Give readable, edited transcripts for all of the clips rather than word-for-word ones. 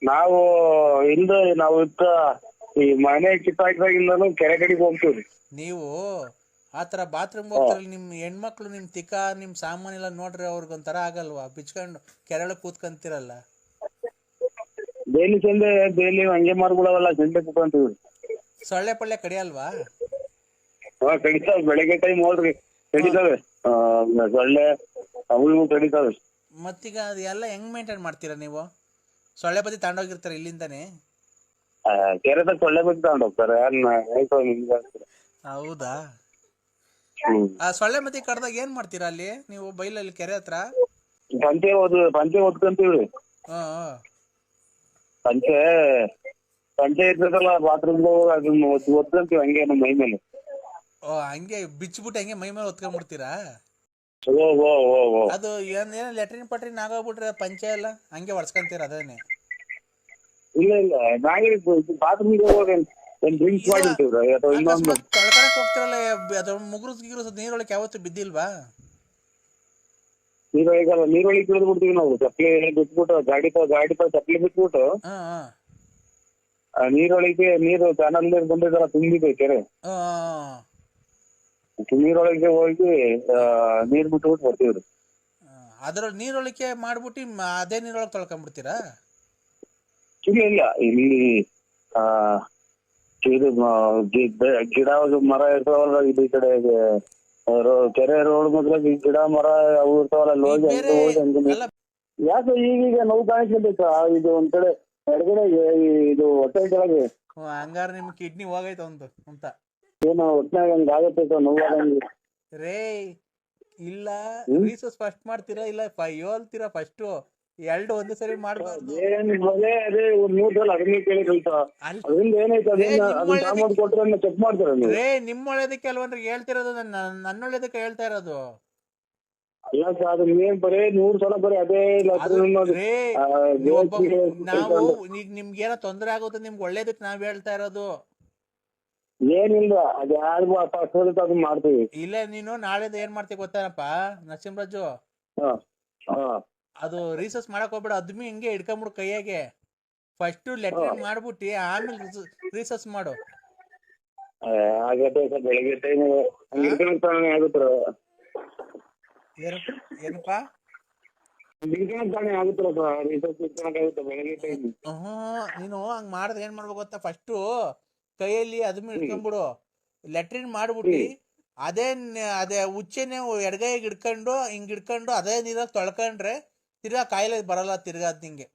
ನಾವು ಹಿಂದೆ ನಾವು ಈ ಮನೆ ಕಿತ್ತಾಕಿದಾಗಿಂದನು ಕೆರೆ ಕಡೆಗೆ ಹೋಗ್ತೀವ್ರಿ. ನೀವು ಆತರ ಬಾತ್ರೂಮ್ ಹೋಗ್ತಾರಲ್ಲ, ನಿಮ್ ಹೆಣ್ಮಕ್ಳು ನಿಮ್ ನಿಮ್ ಸಾಮಾನೆಲ್ಲ ನೋಡ್ರಿ ಅವ್ರಿಗೊಂಥರ ಆಗಲ್ವಾ? ಬಿಚ್ಕೊಂಡು ಕೆರೆಳ ಕೂತ್ಕೊಂತೀರಲ್ಲ. ಬೇಲಿ ಚಂದೆ ಬೇಲಿ ಹಂಗೆ ಮಾರ್ಬಿಡವಲ್ಲ, ಚಂದೆ ಕುತ್ಕೊಂತೀವಿ. ಸೊಳ್ಳೆ ಪಳ್ಳೆ ಕಡಿಯಲ್ವಾ? ಕಡಿತಾವ, ಬೆಳಗ್ಗೆ ಟೈಮ್ ಹೋದ್ರಿ ಕಡಿತಾವೆ. ಸೊಳ್ಳೆ ಅವು ಇವು ಕಡಿತಾವೆ. ಮತ್ತೀಗ ಅದೆಲ್ಲ ಹೆಂಗ್ ಮೇಂಟೈನ್ ಮಾಡ್ತೀರಾ ನೀವು? ಸೊಳ್ಳೆ ಬದಿ ತಗೊಂಡೋಗಿರ್ತಾರೆ ಇಲ್ಲಿಂದಾನೆ? ಕೆರೆದಾಗ ಸೊಳ್ಳೆ ಬದಿ ತಗೊಂಡ್ ಹೋಗ್ತಾರೆ. ಹೌದಾ? ಆ ಸೊಳ್ಳೆ ಮತಿ ಕಡ್ದಾಗ ಏನ್ ಮಾಡ್ತೀರಾ ಅಲ್ಲಿ ನೀವು ಬೈಲಲ್ಲಿ ಕೆರೆ ಹತ್ರ? ಪಂಚೆ ಓದ್ಕೊಂತೀವ್ರಿ. ಪಂಚೆ ಇರ್ತದಲ್ಲ ಬಾತ್ರೂಮ್ ಅದನ್ನ ಒದ್ಕೊಂತೀವಿ ಹಂಗೆ ನಮ್ಮ ಮೈ ಮೇಲೆ. ಹಂಗೆ ಬಿಚ್ಬಿಟ್ಟು ಹಂಗೆ ಮೈ ಮೇಲೆ ಹೊತ್ಕೊಂಡ್ಬಿಡ್ತೀರಾ? ಅದು ಏನ್ ಲೆಟ್ರಿನ್ ಪಟ್ರಿನ್ ಆಗೋಗ್ಬಿಟ್ರೆ ಪಂಚೆ ಎಲ್ಲ ಹಂಗೆ ಒಡ್ಸ್ಕೊಂತೀರ ಅದೇನೆ? ಇಲ್ಲ ಬಾತ್ರೂಮ್ಗೆ ಹೋಗಿ ಡ್ರಿಂಕ್ಸ್ ಮಾಡಿರ್ತೀವ್ರಿ ಅಥವಾ ಇನ್ನೊಂದು. ತೊಳ್ಕೊಳಕ್ ಹೋಗ್ತಿರಲ್ಲ, ಅದು ಮುಗುರುಸ್ ನೀರೊಳಗೆ ಯಾವತ್ತು ಬಿದ್ದಿಲ್ವಾ? ನೀರೊಳಗೆ ತಿಳಿದು ಬಿಡ್ತೀವಿ ನಾವು. ಚಪ್ಪಲಿ ಬಿಟ್ಬಿಟ್ಟು ಗಾಡಿ ಚಪ್ಪಲಿ ಬಿಟ್ಬಿಟ್ಟು ನೀರೊಳಗೆ ನೀರು ಚಾನಲ್ ನೀರು ಬಂದಿದ್ದಲ್ಲ ತುಂಬಿದೆ ಕೆರೆ, ನೀರೊಳಗೆ ಹೋಗಿ ನೀರ್ ಬಿಟ್ಬಿಟ್ಟು ಬರ್ತೀವ್ರಿ. ಅದ್ರಲ್ಲಿ ನೀರೊಳಗೆ ಮಾಡ್ಬಿಟ್ಟು ಅದೇ ನೀರೊಳಗೆ ತೊಳ್ಕೊಂಡ್ಬಿಡ್ತೀರಾ? ಇಲ್ಲ ಇಲ್ಲಿ ಇದು ಗಿಡ ಮರ ಇರ್ತಾವಲ್ಲ, ಇದು ಈ ಕಡೆ ಕೆರೆ ರೋಡ್ ಮಗ್ಳ ಗಿಡ ಮರ ಅವು ಇರ್ತಾವಲ್ಲ, ಯಾಕೆ ಈಗೀಗ ನೋವು ಕಾಣಿಸ್ಬೇಕು. ಇದು ಒಂದ್ ಕಡೆ ಹೊರಗಡೆ ಇದು ಹೊಟ್ಟೆ ಕೆಳಗೆ ಹಂಗಾರ ನಿಮ್ ಕಿಡ್ನಿ ಹೋಗೈತ ಅಂತ ಏನು ಹೊಟ್ಟೆನಾಗ ಹಂಗ ಆಗತ್ತೆ ನೋವಾದಂಗೆ ರೇ. ಇಲ್ಲ ರೀಸಸ್ ಫಸ್ಟ್ ಮಾಡ್ತೀರಾ ಇಲ್ಲ ಹೇಳ್ತೀರಾ ಫಸ್ಟ್? ಎರಡು ಒಂದೇ ಸರಿ ಮಾಡ್ಬಾರ್ದು. ಅದೇ ಒಂದ್ 3 ಸಲ ಅದನ್ನೇ ಕೇಳಿ ಕಲ್ತಾ ಅದರಿಂದ ಏನೈತೆ ಅದನ್ನ ಕೊಟ್ರೆ ಚೆಕ್ ಮಾಡ್ತಾರೆ. ರೇ ನಿಮ್ ಒಳ್ಳೇದಕ್ಕೆ ಅಲ್ವನ್ರಿ ಹೇಳ್ತಿರೋದು, ನನ್ನ ಒಳ್ಳೇದಕ್ಕೆ ಹೇಳ್ತಾ ಇರೋದು. ಅಲ್ಲ ಸರ್, ಅದು ನೀವೇನ್ ಬರೀ 100 ಸಲ ಬರೀ ಅದೇ ನಾವು ಈಗ ನಿಮ್ಗೇನೋ ತೊಂದರೆ ಆಗುತ್ತೆ ನಿಮ್ಗೆ ಒಳ್ಳೇದಕ್ಕೆ ನಾವ್ ಹೇಳ್ತಾ ಇರೋದು. ಏನಿಲ್ಲ ಅದ್ ಯಾರಿಗೂ ಅದನ್ನ ಮಾಡ್ತೀವಿ. ಇಲ್ಲ ನೀನು ನಾಳೆದ ಏನ್ ಮಾಡ್ತೀವಿ ಗೊತ್ತೇನಪ್ಪ ನರಸಿಂಹರಾಜು? ಅದು ರೀಸರ್ಚ್ ಮಾಡಕ್ ಹೋಗ್ಬೇಡ, ಅದ್ಮಿ ಹಿಂಗೆ ಹಿಡ್ಕೊಂಬಿಡು ಕೈಯಾಗೆ. ಫಸ್ಟ್ ಲೆಟ್ರಿನ್ ಮಾಡ್ಬಿಟ್ಟು ಆಮೇಲೆ ರೀಸರ್ಚ್ ಮಾಡು. ಆಗತ್ತೆ ಸರ್, ಬೆಳಗ್ಗೆ ಟೈಮ್ ಆಗುತ್ತರ. ಏನಪ್ಪಾ ನೀನು ಹಂಗ್ ಮಾಡಿದ್ರೆ ಏನ್ ಮಾಡ್ಬೇಕು ಗೊತ್ತಾ? ಫಸ್ಟ್ ಕೈಯಲ್ಲಿ ಅದನ್ನ ಹಿಡ್ಕೊಂಡ್ಬಿಡು, ಲೆಟ್ರಿನ್ ಮಾಡ್ಬಿಟ್ಟು ಅದೇ ಉಚ್ಚೆನೆ ಎಡಗೈಗೆ ಹಿಡ್ಕೊಂಡು ಹಿಂಗ್ ಹಿಡ್ಕೊಂಡು ಅದೇ ನೀರಾಗ ತೊಳ್ಕೊಂಡ್ರೆ ತಿರ್ಗಾ ಕಾಯಿಲೆ ಬರಲ್ಲ ತಿರ್ಗಾ ನಿಂಗೆ.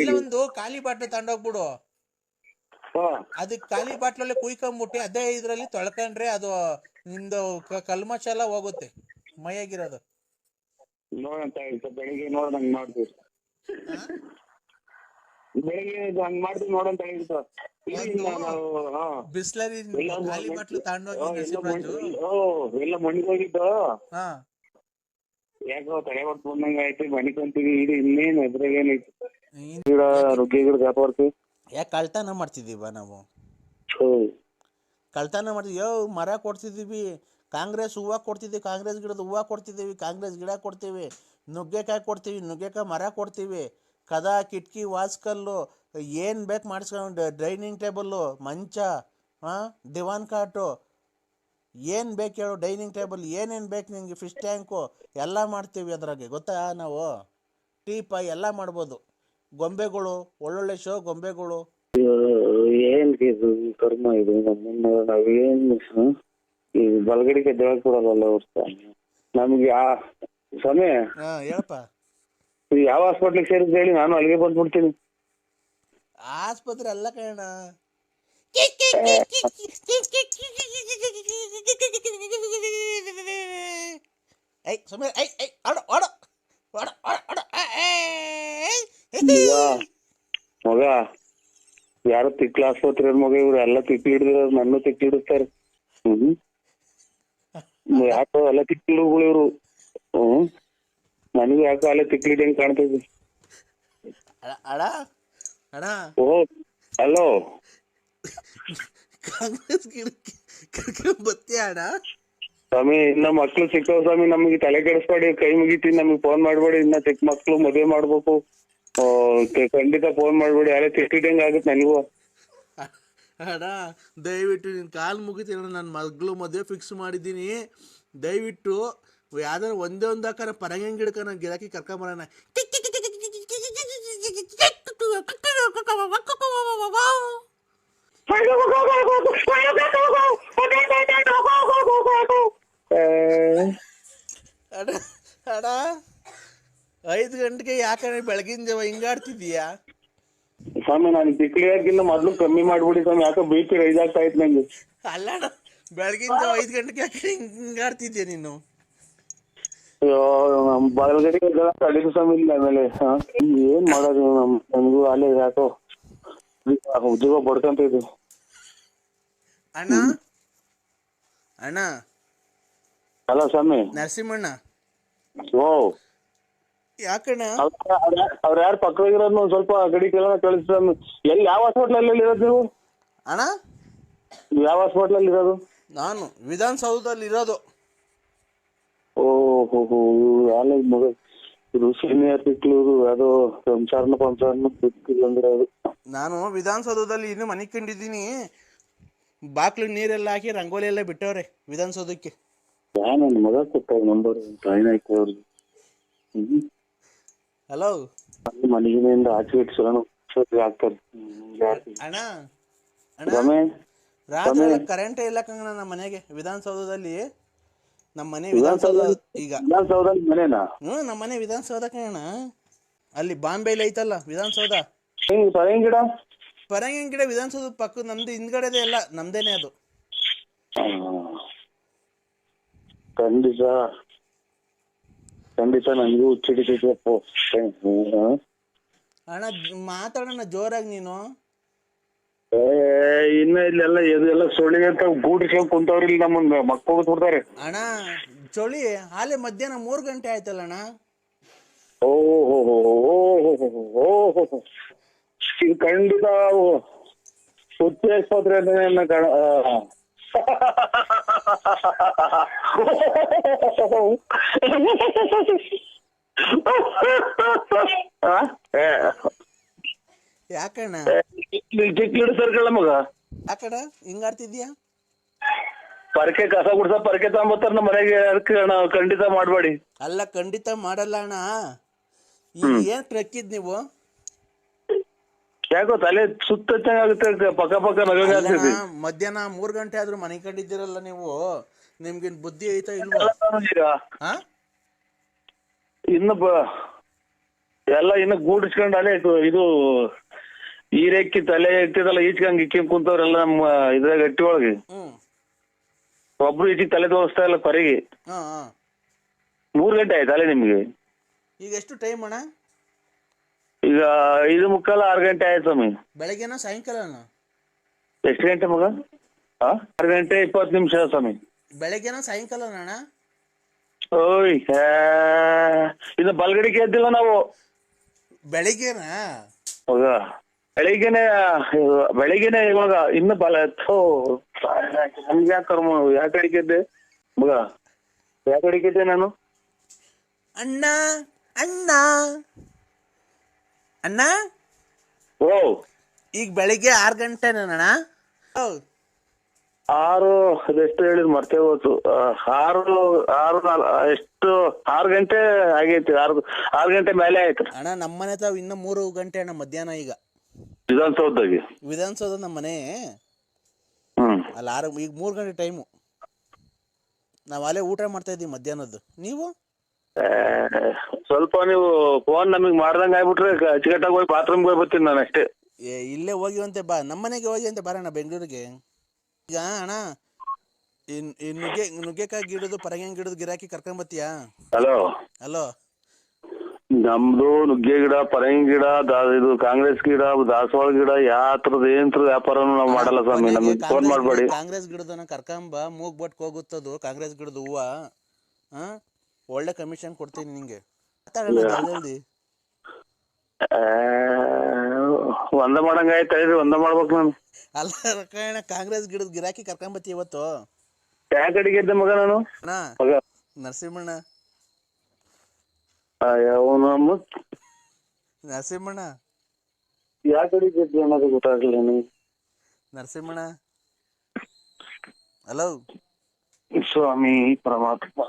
ಇಲ್ಲ ಒಂದು ಖಾಲಿ ಬಾಟ್ಲು ತಗೊಂಡೋಗ್ಬಿಡು, ಅದಕ್ಕೆ ಖಾಲಿ ಬಾಟ್ಲಲ್ಲಿ ಕುಯ್ಕೊಂಬಿಟ್ಟು ಅದೇ ಇದ್ರಲ್ಲಿ ತೊಳ್ಕೊಂಡ್ರೆ ಅದು ನಿಮ್ದು ಕಲ್ಮಶ ಎಲ್ಲ ಹೋಗುತ್ತೆ ಮೈಯಾಗಿರೋದು. ಬೆಳಿಗ್ಗೆ ನೋಡಂಗ್ ಮಾಡ್ತೀವಿ, ಬೆಳಿಗ್ಗೆ ಹಂಗ್ ಮಾಡ್ತೀವಿ ನೋಡಂತ ಹೇಳ್ತಾರೆ. ಬಿಸ್ಲರಿ ಖಾಲಿ ಬಾಟ್ಲು ತಗೊಂಡೋಗಿ ಎಲ್ಲ ಮಣಿಗೋಗಿದ್ದು ಯಾಕೋ ತಲೆ ಹೊಟ್ಟು ಬಂದಂಗ ಆಯ್ತು. ಮಣಿಕೊಂತೀವಿ ಇಡೀ ಇನ್ನೇನು ಎದ್ರಾಗೇನೈತಿ ಗಿಡ ನುಗ್ಗೆ ಗಿಡ ವ್ಯಾಪಾರಕ್ಕೆ. ಯಾಕೆ ಕಳ್ತನ ಮಾಡ್ತಿದೀವ ನಾವು? ಕಳ್ತನ ಮಾಡ್ತಿದ್ವಿ. ಮರ ಕೊಡ್ತಿದ್ದೀವಿ, ಕಾಂಗ್ರೆಸ್ ಹೂವು ಕೊಡ್ತಿದ್ದೀವಿ, ಕಾಂಗ್ರೆಸ್ ಗಿಡದ ಹೂವು ಕೊಡ್ತಿದ್ದೀವಿ, ಕಾಂಗ್ರೆಸ್ ಗಿಡ ಕೊಡ್ತೀವಿ, ನುಗ್ಗೆಕಾಯಿ ಕೊಡ್ತೀವಿ, ನುಗ್ಗೆಕಾಯಿ ಮರ ಕೊಡ್ತೀವಿ, ಕದ ಕಿಟಕಿ ವಾಸ್ಕಲ್ಲು ಏನು ಬೇಕು ಮಾಡಿಸ್ಕೊಂಡು, ಡೈನಿಂಗ್ ಟೇಬಲ್ಲು, ಮಂಚ, ದಿವಾನ್ ಕಾಟು, ಏನು ಬೇಕು ಹೇಳು, ಡೈನಿಂಗ್ ಟೇಬಲ್ ಏನೇನು ಬೇಕು ನಿಮಗೆ, ಫಿಶ್ ಟ್ಯಾಂಕು ಎಲ್ಲ ಮಾಡ್ತೀವಿ ಅದ್ರಾಗೆ ಗೊತ್ತಾ? ನಾವು ಟೀಪ ಎಲ್ಲ ಮಾಡ್ಬೋದು. ಗೊಂಬೆಗಳು ಒಳ್ಳೊಳ್ಳೆ ಶೋ ಗೊಂಬೆಗಳು. ಏನ್ ಕರ್ಮ ಇದು ನಮ್ಮನ್ನ ನಾವೇನು ಈ ಬಲಗಡಿಗೆ ದೇವ ಕೊಡಲ್ಲ ನಮ್ಗೆ ಸಮಯ. ಹೇಳಪ್ಪ, ಯಾವ ಹಾಸ್ಪಿಟ್ಲಿಗೆ ಸೇರಿದ್ ಹೇಳಿ, ನಾನು ಅಲ್ಲಿಗೆ ಬಂದ್ಬಿಡ್ತೀನಿ. ಆಸ್ಪತ್ರೆ ಅಲ್ಲ ಕಣ, ಮಗ ಯಾರು ತಿಕ್ಲ ಆಸ್ಪತ್ರೆ ಮಗ, ಇವ್ರು ಎಲ್ಲ ತಿಕ್ಲಿ ಹಿಡಿದಿರೋ, ನನ್ನ ತಿಕ್ಲಿ ಹಿಡಿಸ್ತಾರೆ. ಯಾಕೋ ಎಲ್ಲ ತಿಕ್ಲಿ ಹಿಡುಗಳು ಇವ್ರು. ನನಗೂ ಯಾಕೋ ಅಲ್ಲೇ ತಿಕ್ಲಿ ಹಿಡಿಯಂಗ್ ಕಾಣ್ತೈತಿ. ಓ ಹಲೋ, ಕಾಂಗ್ರೆಸ್ ಗಿಡಕ್ಕೆ ಬತ್ತಿ ಅಣ್ಣ. ಸ್ವಾಮಿ ಇನ್ನ ಮಕ್ಳು ಸಿಕ್ಕವ್ ಸ್ವಾಮಿ, ನಮ್ಗೆ ತಲೆ ಕೆಡಿಸ್ಬೇಡಿ, ಕೈ ಮುಗಿತೀನಿ, ನಮ್ಗೆ ಫೋನ್ ಮಾಡ್ಬೇಡಿ. ಇನ್ನ ಚಿಕ್ಕ ಮಕ್ಳು ಮದ್ವೆ ಮಾಡ್ಬೇಕು, ಖಂಡಿತ ಫೋನ್ ಮಾಡ್ಬೇಡಿ. ಯಾರೇ ತಿಟ್ಟಿದಂಗ ಆಗುತ್ತೆ ನನಗೂ. ಅಣ್ಣ ದಯವಿಟ್ಟು ನಿನ್ನ ಕಾಲು ಮುಗಿತೀನಿ, ನನ್ನ ಮಗಳು ಮದುವೆ ಫಿಕ್ಸ್ ಮಾಡಿದ್ದೀನಿ. ದಯವಿಟ್ಟು ಯಾವ್ದಾರು ಒಂದೇ ಒಂದು ಹಾಕಾರ ಪರಂಗಿ ಗಿಡಕ ನಾನು ಗಿರಾಕಿ ಕರ್ಕೊಂಬರೋಣ. ಅಣ್ಣ ಅಣ್ಣ 5 ಗಂಟೆಗೆ ಯಾಕಂದ್ರೆ ಬೆಳಗಿನ ಜಾವ ಹಿಂಗಾಡ್ತಿದೀಯಾ? ಸ್ವಾಮಿ ನಾನು ತಿಕ್ಲಿಯಾಗಿನ್ನ ಮೊದ್ಲು ಕಮ್ಮಿ ಮಾಡ್ಬಿಡಿ ಸ್ವಾಮಿ, ಯಾಕೆ BP ರೈಸ್ ಆಗ್ತಾ ಇತ್ತು ನಂಗೆ. ಅಲ್ಲ ಬೆಳಗಿನ ಜಾವ 5 ಗಂಟೆಗೆ ಯಾಕೆ ಹಿಂಗಾಡ್ತಿದ್ಯಾ ನೀನು? ಅಯ್ಯೋ ಬಲಗಡೆಗೆ ಅಡಿಗೆ ಸ್ವಾಮಿ ಇಲ್ಲ. ಆಮೇಲೆ ಏನ್ ಮಾಡೋದು, ನಮಗೂ ಅಲ್ಲೇ ಯಾಕೋ ಉದ್ಯೋಗ ಬಡ್ಕಂತ ಇದು. ಅಣ್ಣ ಅಣ್ಣ ಅಲ್ಲ ಸ್ವಾಮಿ ನರಸಿಂಹಣ್ಣ, ಓ ಯಾಕಣ್ಣ ಅವ್ರ ಯಾರು ಪಕ್ಕದಾಗಿರೋದು ಒಂದ್ ಸ್ವಲ್ಪ ಗಡಿ ಕೆಲ ಕಳಿಸ್ ಸ್ವಾಮಿ. ಎಲ್ಲಿ ಯಾವ ಹಾಸ್ಪಿಟ್ಲಲ್ಲಿ ಇರೋದು ನೀವು? ಅಣ್ಣ ಯಾವ ಹಾಸ್ಪಿಟ್ಲಲ್ಲಿ ಇರೋದು? ನಾನು ವಿಧಾನಸೌಧದಲ್ಲಿ ಇರೋದು. ಓಹೋ ಅಲ್ಲ ಮಗ, ಇದು ಸೀನಿಯರ್ ಸಿಕ್ಲೂರು ಅದು ಸಂಸಾರನ ಅಂದ್ರೆ ಅದು. ನಾನು ವಿಧಾನಸೌಧದಲ್ಲಿ ಇನ್ನು ಮನೆ ಕಂಡಿದ್ದೀನಿ. ಬಾಕ್ಲು ನೀರೆಲ್ಲ ಹಾಕಿ ರಂಗೋಲಿ ಎಲ್ಲ ಬಿಟ್ಟವ್ರೆ ವಿಧಾನಸೌಧಕ್ಕೆ. ನನ್ನ ಮಗ ಕೊಟ್ಟ ನಂಬರ್ ಟ್ರೈನ್ ಆಯ್ತು ಅವ್ರಿಗೆ. ಹಲೋ ಮನೆಗಿನಿಂದ ಆಚೆ ಇಟ್ಟು ಆಗ್ತಾರೆ. ಅಣ್ಣ ಅಣ್ಣ ರಾತ್ರಿ ಕರೆಂಟೇ ಇಲ್ಲ ಕಂಗಣ ನಮ್ಮ ಮನೆಗೆ. ವಿಧಾನಸೌಧದಲ್ಲಿ ನಮ್ಮ ಮನೆ ವಿಧಾನಸೌಧ ಈಗ ಮನೆನಾ? ನಮ್ಮ ಮನೆ ವಿಧಾನಸೌಧ ಕಣ. ಅಲ್ಲಿ ಬಾಂಬೆಲಿ ಐತಲ್ಲ ವಿಧಾನಸೌಧ. ಗಿಡ ಪರಂಗಿ ಗಿಡ ವಿಧಾನಸೌಧ ಪಕ್ಕ ನಮ್ದು ಹಿಂದ್ಗಡೆದೆ ಎಲ್ಲ ನಮ್ದೇನೆ ಅದು. ಖಂಡಿತ ಖಂಡಿತ ನನಗೂ ಹುಚ್ಚಿಡಿತೈತಪ್ಪ. ಅಣ್ಣ ಮಾತಾಡೋಣ ಜೋರಾಗಿ ನೀನು. ಇನ್ನ ಇಲ್ಲೆಲ್ಲ ಇದೆಲ್ಲ ಸೊಳ್ಳಿಗೆ ಅಂತ ಗೂಡಿಸ್ಕೊಂಡ್ ಕುಂತವ್ರಿ ನಮ್ಮನ್ನ ಮಕ್ಕಳು ಕೊಡ್ತಾರೆ. ಅಣ್ಣ ಚಳಿ ಹಾಲೆ ಮಧ್ಯಾಹ್ನ 3 ಗಂಟೆ ಆಯ್ತಲ್ಲ ಅಣ್ಣ. ಓಹೋ ಇದು ಖಂಡಿತ ಹುಚ್ಚಿ ಆಸ್ಪತ್ರೆ ಯಾಕಣ್ಣ ಚಿಕ್ಕ ಸರ್ಕಳ ಮಗ, ಯಾಕಣ್ಣ ಹಿಂಗಾಡ್ತಿದ್ಯಾ? ಪರಕೆ ಕಸ ಗುಡ್ಸ ಪರಕೆ ತಗೊಂಬತ್ತಾರ ನಮ್ಮ ಮನೆಗೆ, ಅದಕ್ಕೆ ಖಂಡಿತ ಮಾಡ್ಬೇಡಿ. ಅಲ್ಲ ಖಂಡಿತ ಮಾಡಲ್ಲ ಅಣ್ಣ. ಈಗ ಏನ್ ಟ್ರಕ್ಕಿದ್ ನೀವು? ಯಾಕೋ ತಲೆ ಸುತ್ತಾಗುತ್ತೆ, ಪಕ್ಕ ಪಕ್ಕ ನಗಾಗ್ತದೆ. ಮಧ್ಯಾಹ್ನ 3 ಗಂಟೆ ಆದ್ರೂ ಮನೆ ಕಂಡಿದ್ದೀರಲ್ಲ ನೀವು. ನಿಮ್ಗೇನ್ ಬುದ್ಧಿ ಐತಾ ಇಲ್ವಾ? ಇನ್ನು ಎಲ್ಲ ಇನ್ನು ಗೂಡಿಸ್ಕೊಂಡು ಅಲ್ಲೇ ಇದು ಈರೆಕ್ಕಿ ತಲೆ ಇಟ್ಟಿದಲ್ಲ ಈಚ್ಕಂಗ್ ಇಕ್ಕಿ ಕುಂತವ್ರೆಲ್ಲ ನಮ್ಮ ಇದ್ರಾಗ ಗಟ್ಟಿ ಒಳಗೆ. ಒಬ್ರು ಈಚಿಗೆ ತಲೆ ತೋರಿಸ್ತಾ ಇಲ್ಲ ಪರಿಗೆ. 3 ಗಂಟೆ ಆಯ್ತಲ್ಲ ನಿಮ್ಗೆ? ಈಗ ಎಷ್ಟು ಟೈಮ್ ಅಣ್ಣ? ಈಗ 5:45 6 ಗಂಟೆ ಆಯ್ತು ಸ್ವಾಮಿ. ಬೆಳಗ್ಗೆನ ಸಾಯಂಕಾಲನ? ಎಷ್ಟು ಗಂಟೆ ಮಗ? 6 ಗಂಟೆ 20 ನಿಮಿಷ ಸ್ವಾಮಿ. ಬೆಳಗ್ಗೆನ ಸಾಯಂಕಾಲನ ಅಣ್ಣ? ಓಯ್ ಇನ್ನು ಬಲ್ಗಡಿಗೆ ಎದ್ದಿಲ್ಲ ನಾವು. ಬೆಳಿಗ್ಗೆನಾ ಮಗ? ಬೆಳಿಗ್ಗೆನೆ ಇವಾಗ ಇನ್ನು ನಮ್ಗೆ ಯಾಕೆ ಕರ್ಮ, ಯಾಕೆ ಅಡಿಕೆದ್ದೆ ಮಗ? ಯಾಕೆ ಅಡಿಕೆದ್ದೆ ನಾನು? ಅಣ್ಣ ಅಣ್ಣ ಅಣ್ಣ ಓ ಈಗ ಬೆಳಿಗ್ಗೆ 6 ಗಂಟೆನಣ್ಣ? 6 ಅದೆಷ್ಟು ಹೇಳಿದ್ ಮರ್ತೇ ಹೋಯ್ತು. 6 ಗಂಟೆ ಆಗೈತಿ. 6 ಗಂಟೆ ಮೇಲೆ ಆಯ್ತು ಅಣ್ಣ. ನಮ್ಮನೆ ತಾವ್ ಇನ್ನ 3 ಗಂಟೆ ಅಣ್ಣ ಮಧ್ಯಾಹ್ನ. ಈಗ ವಿಧಾನಸೌಧ ನಮ್ಮ ಮನೆ ಅಲ್ಲ. ಈಗ 3 ಗಂಟೆ ಟೈಮು. ನಾವ್ ಅಲ್ಲೇ ಊಟ ಮಾಡ್ತಾ ಇದೀವಿ ಮಧ್ಯಾಹ್ನದ್ದು. ನೀವು ಸ್ವಲ್ಪ ನೀವು ಫೋನ್ ನಮಗ್ ಮಾಡ್ದಂಗ ಆಗ್ಬಿಟ್ರೆ ಅಚ್ಚುಕಟ್ಟಾಗಿ ಹೋಗಿ ಬಾತ್ರೂಮ್ಗೆ ಹೋಗಿ ಬರ್ತೀನಿ ನಾನು ಅಷ್ಟೇ. ಇಲ್ಲೇ ಹೋಗಿವಂತೆ ಬಾ, ನಮ್ಮನೆಗೆ ಹೋಗಿವಂತೆ ಬಾರಣ್ಣ ಬೆಂಗಳೂರಿಗೆ. ಈಗ ಅಣ್ಣ ಈ ನುಗ್ಗೆಕಾಯಿ ಗಿಡದು ಪರಂಗಿ ಗಿಡದ ಗಿರಾಕಿ ಕರ್ಕೊಂಡ್ ಬತ್ತೀಯಾ? ಹಲೋ ನಮ್ದು ನುಗ್ಗೆ ಗಿಡ, ಪರಂಗಿ ಗಿಡ, ಇದು ಕಾಂಗ್ರೆಸ್ ಗಿಡ, ದಾಸವಾಳ ಗಿಡ, ಯಾತ್ರದ ಏನ್ರ ವ್ಯಾಪಾರನು ನಾವು ಮಾಡಲ್ಲ ಸ್ವಾಮಿ. ನಮಗೆ ಫೋನ್ ಮಾಡ್ಬೇಡಿ. ಕಾಂಗ್ರೆಸ್ ಗಿಡದನ್ನ ಕರ್ಕೊಂಬ, ಮೂಗ್ ಬಟ್ ಹೋಗುತ್ತದು ಕಾಂಗ್ರೆಸ್ ಗಿಡದ ಹೂವ. ಒಳ್ಳೆ ಕಮಿಷನ್ ಕೊಡ್ತೀನಿ ನಿಂಗೆ. ಜಲ್ದಿ ಒಂದ ಮಾಡಂಗ ಆಯ್ತಾ? ಒಂದ ಮಾಡ್ಬೇಕು ನಾನು. ಅಲ್ಲ ಕಾಂಗ್ರೆಸ್ ಗಿಡದ ಗಿರಾಕಿ ಕರ್ಕೊಂಬತ್ತಿ ಇವತ್ತು. ಯಾವ ಕಡೆಗೆ ಇದ್ದೆ ಮಗ ನಾನು ಅಣ್ಣ ಮಗ ನರಸಿಂಹಣ್ಣ ಅವನು ನರಸಿಂಹಣ್ಣ ಯಾವ ಕಡೆಗೆ ಇದ್ದೆ ಅನ್ನೋದು ಗೊತ್ತಾಗ್ಲಿಲ್ಲ ನನಗೆ. ನರಸಿಂಹಣ್ಣ ಹಲೋ ಸ್ವಾಮಿ ಪರಮಾತ್ಮ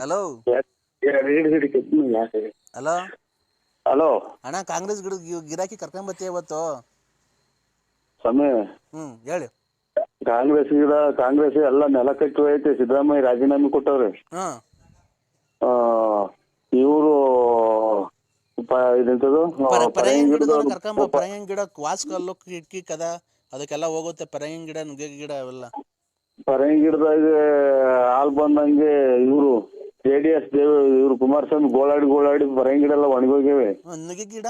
ಹಲೋ ಹಲೋ ಹಲೋ ಅಣ್ಣ ಕಾಂಗ್ರೆಸ್ ಗಿರಾಕಿ ಕರ್ಕೊಂಬತ್ತೀಯ ಇವತ್ತು. ಸಮಯ ಹೇಳಿ. ಕಾಂಗ್ರೆಸ್ ಎಲ್ಲ ನೆಲ ಕಟ್ಟು ಐತೆ. ಸಿದ್ದರಾಮಯ್ಯ ರಾಜೀನಾಮೆ ಕೊಟ್ಟವ್ರೆ. ಇವರು ಇದೆಂತದು ಪರಂಗಿ ಗಿಡ ವಾಸ್ಕಲ್ಲು ಕಿಟಕಿ ಕದ ಅದಕ್ಕೆಲ್ಲ ಹೋಗುತ್ತೆ. ಪರಂಗಿ ಗಿಡ ನುಗ್ಗೆ ಗಿಡ ಅವೆಲ್ಲ ಪರಂಗಿ ಗಿಡದಾಗ ಹಾಲ್ ಬಂದಂಗೆ ಇವರು JDS ಇವ್ರು ಕುಮಾರಸ್ವಾಮಿ ಗೋಳಾಡಿ ಪರಂಗಿ ಗಿಡ ಎಲ್ಲ ಒಣಗೋಗಿವೆ. ನುಗ್ಗೆ ಗಿಡ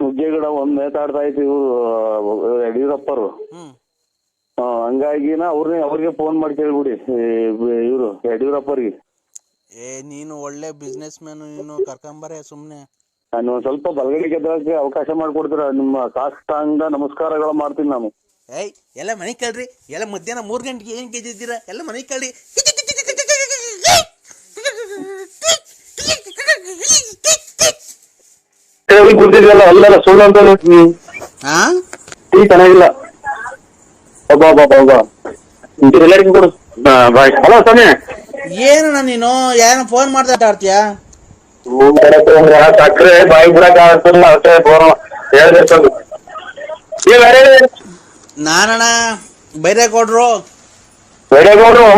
ನುಗ್ಗೆ ಗಿಡ ಒಂದ್ ನೇತಾಡ್ತಾ ಐತಿ ಇವ್ರು ಯಡಿಯೂರಪ್ಪರು. ಹಂಗಾಗಿನ ಅವ್ರಿಗೆ ಫೋನ್ ಮಾಡಿ ಕೇಳ್ಬಿಡಿ ಇವ್ರು ಯಡಿಯೂರಪ್ಪರಿಗೆ. ನೀನು ಒಳ್ಳೆ ಬಿಸ್ನೆಸ್ ಮ್ಯಾನ್, ನೀನು ಕರ್ಕೊಂಬರೇ ಸುಮ್ನೆ. ನಾನು ಒಂದ್ ಸ್ವಲ್ಪ ಬಲಗಡೆ ಗೆದ್ದಕ್ಕೆ ಅವಕಾಶ ಮಾಡ್ಕೊಡ್ತೀರ? ನಿಮ್ಮ ಕಾಷ್ಟಾಂಗ ನಮಸ್ಕಾರಗಳು ಮಾಡ್ತೀನಿ ನಾನು. ಎಲ್ಲ ಮನೆ ಕೇಳ್ರಿ, ಎಲ್ಲ ಮಧ್ಯಾಹ್ನ 3 ಗಂಟೆಗೆ ಏನ್ ಗೆದ್ದಿದ್ದೀರಾ? ಎಲ್ಲ ಮನೆ ಕೇಳ್ರಿ. ಕೂತಿದ್ಯಲ್ಲ ಅಲ್ಲೆಲ್ಲ ಸುಳ್ಳು ಅಂತ ಟೀ ಚೆನ್ನಾಗಿಲ್ಲ. ಎಲ್ಲರಿಗೂ ಕೊಡು. ಹಲೋ ಸಮಯ ಏನಣ್ಣ ನೀನು ಯಾರ ಫೋನ್ ಮಾಡ್ತಾ ಆಡ್ತೀಯ? ಸಕ್ಕರೆ ಬಾಯಿ ಬಿಡಕ್ ಆಗ್ತಿಲ್ಲ ಅಷ್ಟೇ ಹೇಳ್ಬೇಕು. ನಾನಣ್ಣ ಬೈರೇಗೌಡ್ರು. ಬೈರೇಗೌಡ್ರು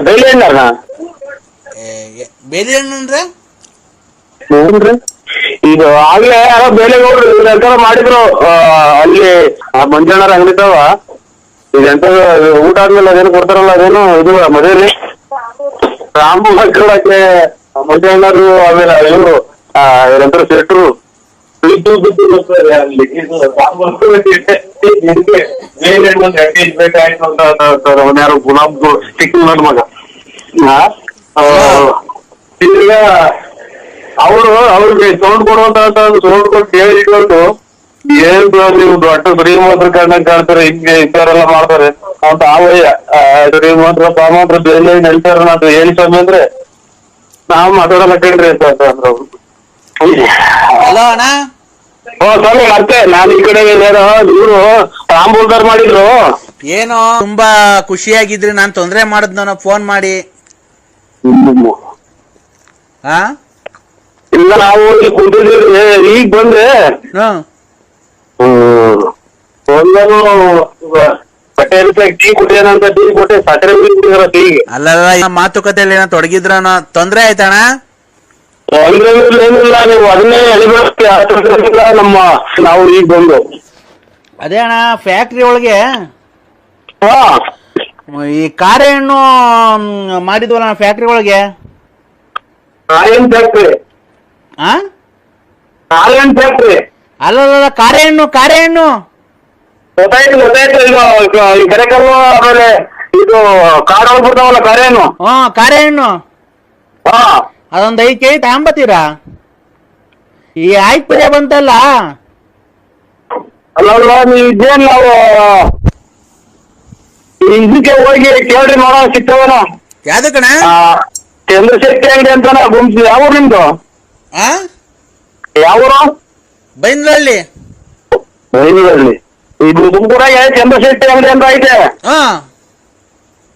ಬೇಲಿ ಹಣ್ಣಾರ ಬೇಲಿ ಹಣ್ಣು ಅಂದ್ರೆ ಈಗ ಆಗ್ಲೇ ಯಾರೋ ಬೇಲೆಗೌಡ್ರು ಎಂತಾರ ಮಾಡಿದ್ರು ಅಲ್ಲಿ ಮಂಜಣ್ಣರ ಅಂಗಡಿತಾವ. ಈಗ ಎಂತ ಊಟ ಆದ್ಮೇಲೆ ಅದೇನು ಕೊಡ್ತಾರಲ್ಲ ಅದೇನು ಇದು ಮದುವೆ ರಾಮು ಮಕ್ಕಳಕ್ಕೆ ಮಂಜಣ್ಣರು ಆಮೇಲೆ ಇವರು ಎಂತಾರ ಶೆಟ್ರು ಬೇಕಾಯ್ತು ಅಂತ ಯಾರು ಗುಲಾಬ್ ಚಿಕ್ಕ ನನ್ನ ಮಗ ಈಗ ಅವ್ರಿಗೆ ಸೌಂಡ್ ಕೊಡುವಂತ ಸೌಂಡ್ ಕೊಟ್ಟು ಹೇಳಿಕೊಂಡು ಏನ್ ನೀವು ದೊಡ್ಡ ಶ್ರೀಮಂತರ ಕಂಡಂಗ್ ಕಾಣ್ತಾರೆ, ಹಿಂಗೆ ಇಂಥವ್ರೆಲ್ಲ ಮಾಡ್ತಾರೆ ಅಂತ ಆವಯ್ಯ ಶ್ರೀಮಂತರ ಪಾಮಂತ್ರ ಬೇಲೆ ನಡೀತಾರ ಅಂತ ಹೇಳಿ ಸ್ವಾಮಿ ಅಂದ್ರೆ ನಾವು ಮಾತಾಡಲ್ಲ ಕೇಳ್ರಿ ಅಂತ ಅಂದ್ರು. ಸ್ವಾಮಿ ಮತ್ತೆ ನಾನು ಈ ಕಡೆ ಇವ್ರು ರಾಂಬೂಲ್ದಾರ್ ಮಾಡಿದ್ರು. ಏನೋ ತುಂಬಾ ಖುಷಿಯಾಗಿದ್ರಿ, ನಾನ್ ತೊಂದ್ರೆ ಮಾಡಿದ್ನ ಫೋನ್ ಮಾಡಿ. ಇಲ್ಲ ನಾವು ಇಲ್ಲಿ ಕುಂತಿದ್ದೀವಿ, ಈಗ ಬಂದ್ರೆ ಒಂದನು ಟೀ ಕೊಟ್ಟೇನಂತ ಟೀ ಕೊಟ್ಟೆ ಸಕ್ಕರೆ ಟೀಗೆ. ಅಲ್ಲ ಮಾತುಕತೆಯಲ್ಲಿ ಏನೋ ತೊಡಗಿದ್ರ ತೊಂದ್ರೆ ಆಯ್ತಣ್ಣ? ಏನಿಲ್ಲ, ನೀವು ಅದನ್ನೇ ಎಳಿಬೇಕಿಲ್ಲ ನಮ್ಮ ನಾವು ಈಗ ಬಂದು. ಅದೇ ಅಣ್ಣ ಫ್ಯಾಕ್ಟ್ರಿ ಒಳಗೆ ಈ ಕಾರೆ ಹಣ್ಣು ಮಾಡಿದ್ವಲ್ಲ ಫ್ಯಾಕ್ಟ್ರಿ ಒಳಗೆ. ಕಾರೇನ್ ಫ್ಯಾಕ್ಟ್ರಿ? ಕಾರೇನ್ ಫ್ಯಾಕ್ಟ್ರಿ ಅಲ್ಲ ಕಾರೆ ಹಣ್ಣು ಗೊತ್ತಾಯ್ತು. ಈ ಕರೆಕಲ್ಲು ಆಮೇಲೆ ಇದು ಕಾಡೊಳಗೆ ಬಿಡ್ತಾವಲ್ಲ ಕಾರೆ ಹಣ್ಣು. ಕಾರೆ ಹಣ್ಣು ಅದೊಂದು 5 ಕೆಜಿ ತಗೊಂಬತ್ತೀರಾ? ಈ ಆಯ್ತು ಬಂತಲ್ಲ ಅಲ್ಲ ನೀವು ಇದೇನ್ ನಾವು ಇದಕ್ಕೆ ಹೋಗಿ ಕೇಳ್ರಿ ನೋಡ ಸಿಗ್ತವನ. ಯಾವ್ದಕ್ಕಣ? ಚಂದ್ರಶೆಟ್ಟಿ ಅಂಗಡಿ ಅಂತಾನ ಗುಂಪು. ಯಾವ ನಿಮ್ದು? ಯಾವೂರು? ಬೈಂದ್ರಳ್ಳಿ. ಇದು ತುಮಕೂರಾಗ ಚಂದ್ರಶೆಟ್ಟಿ ಅಂಗಡಿ ಅಂತ ಐತೆ.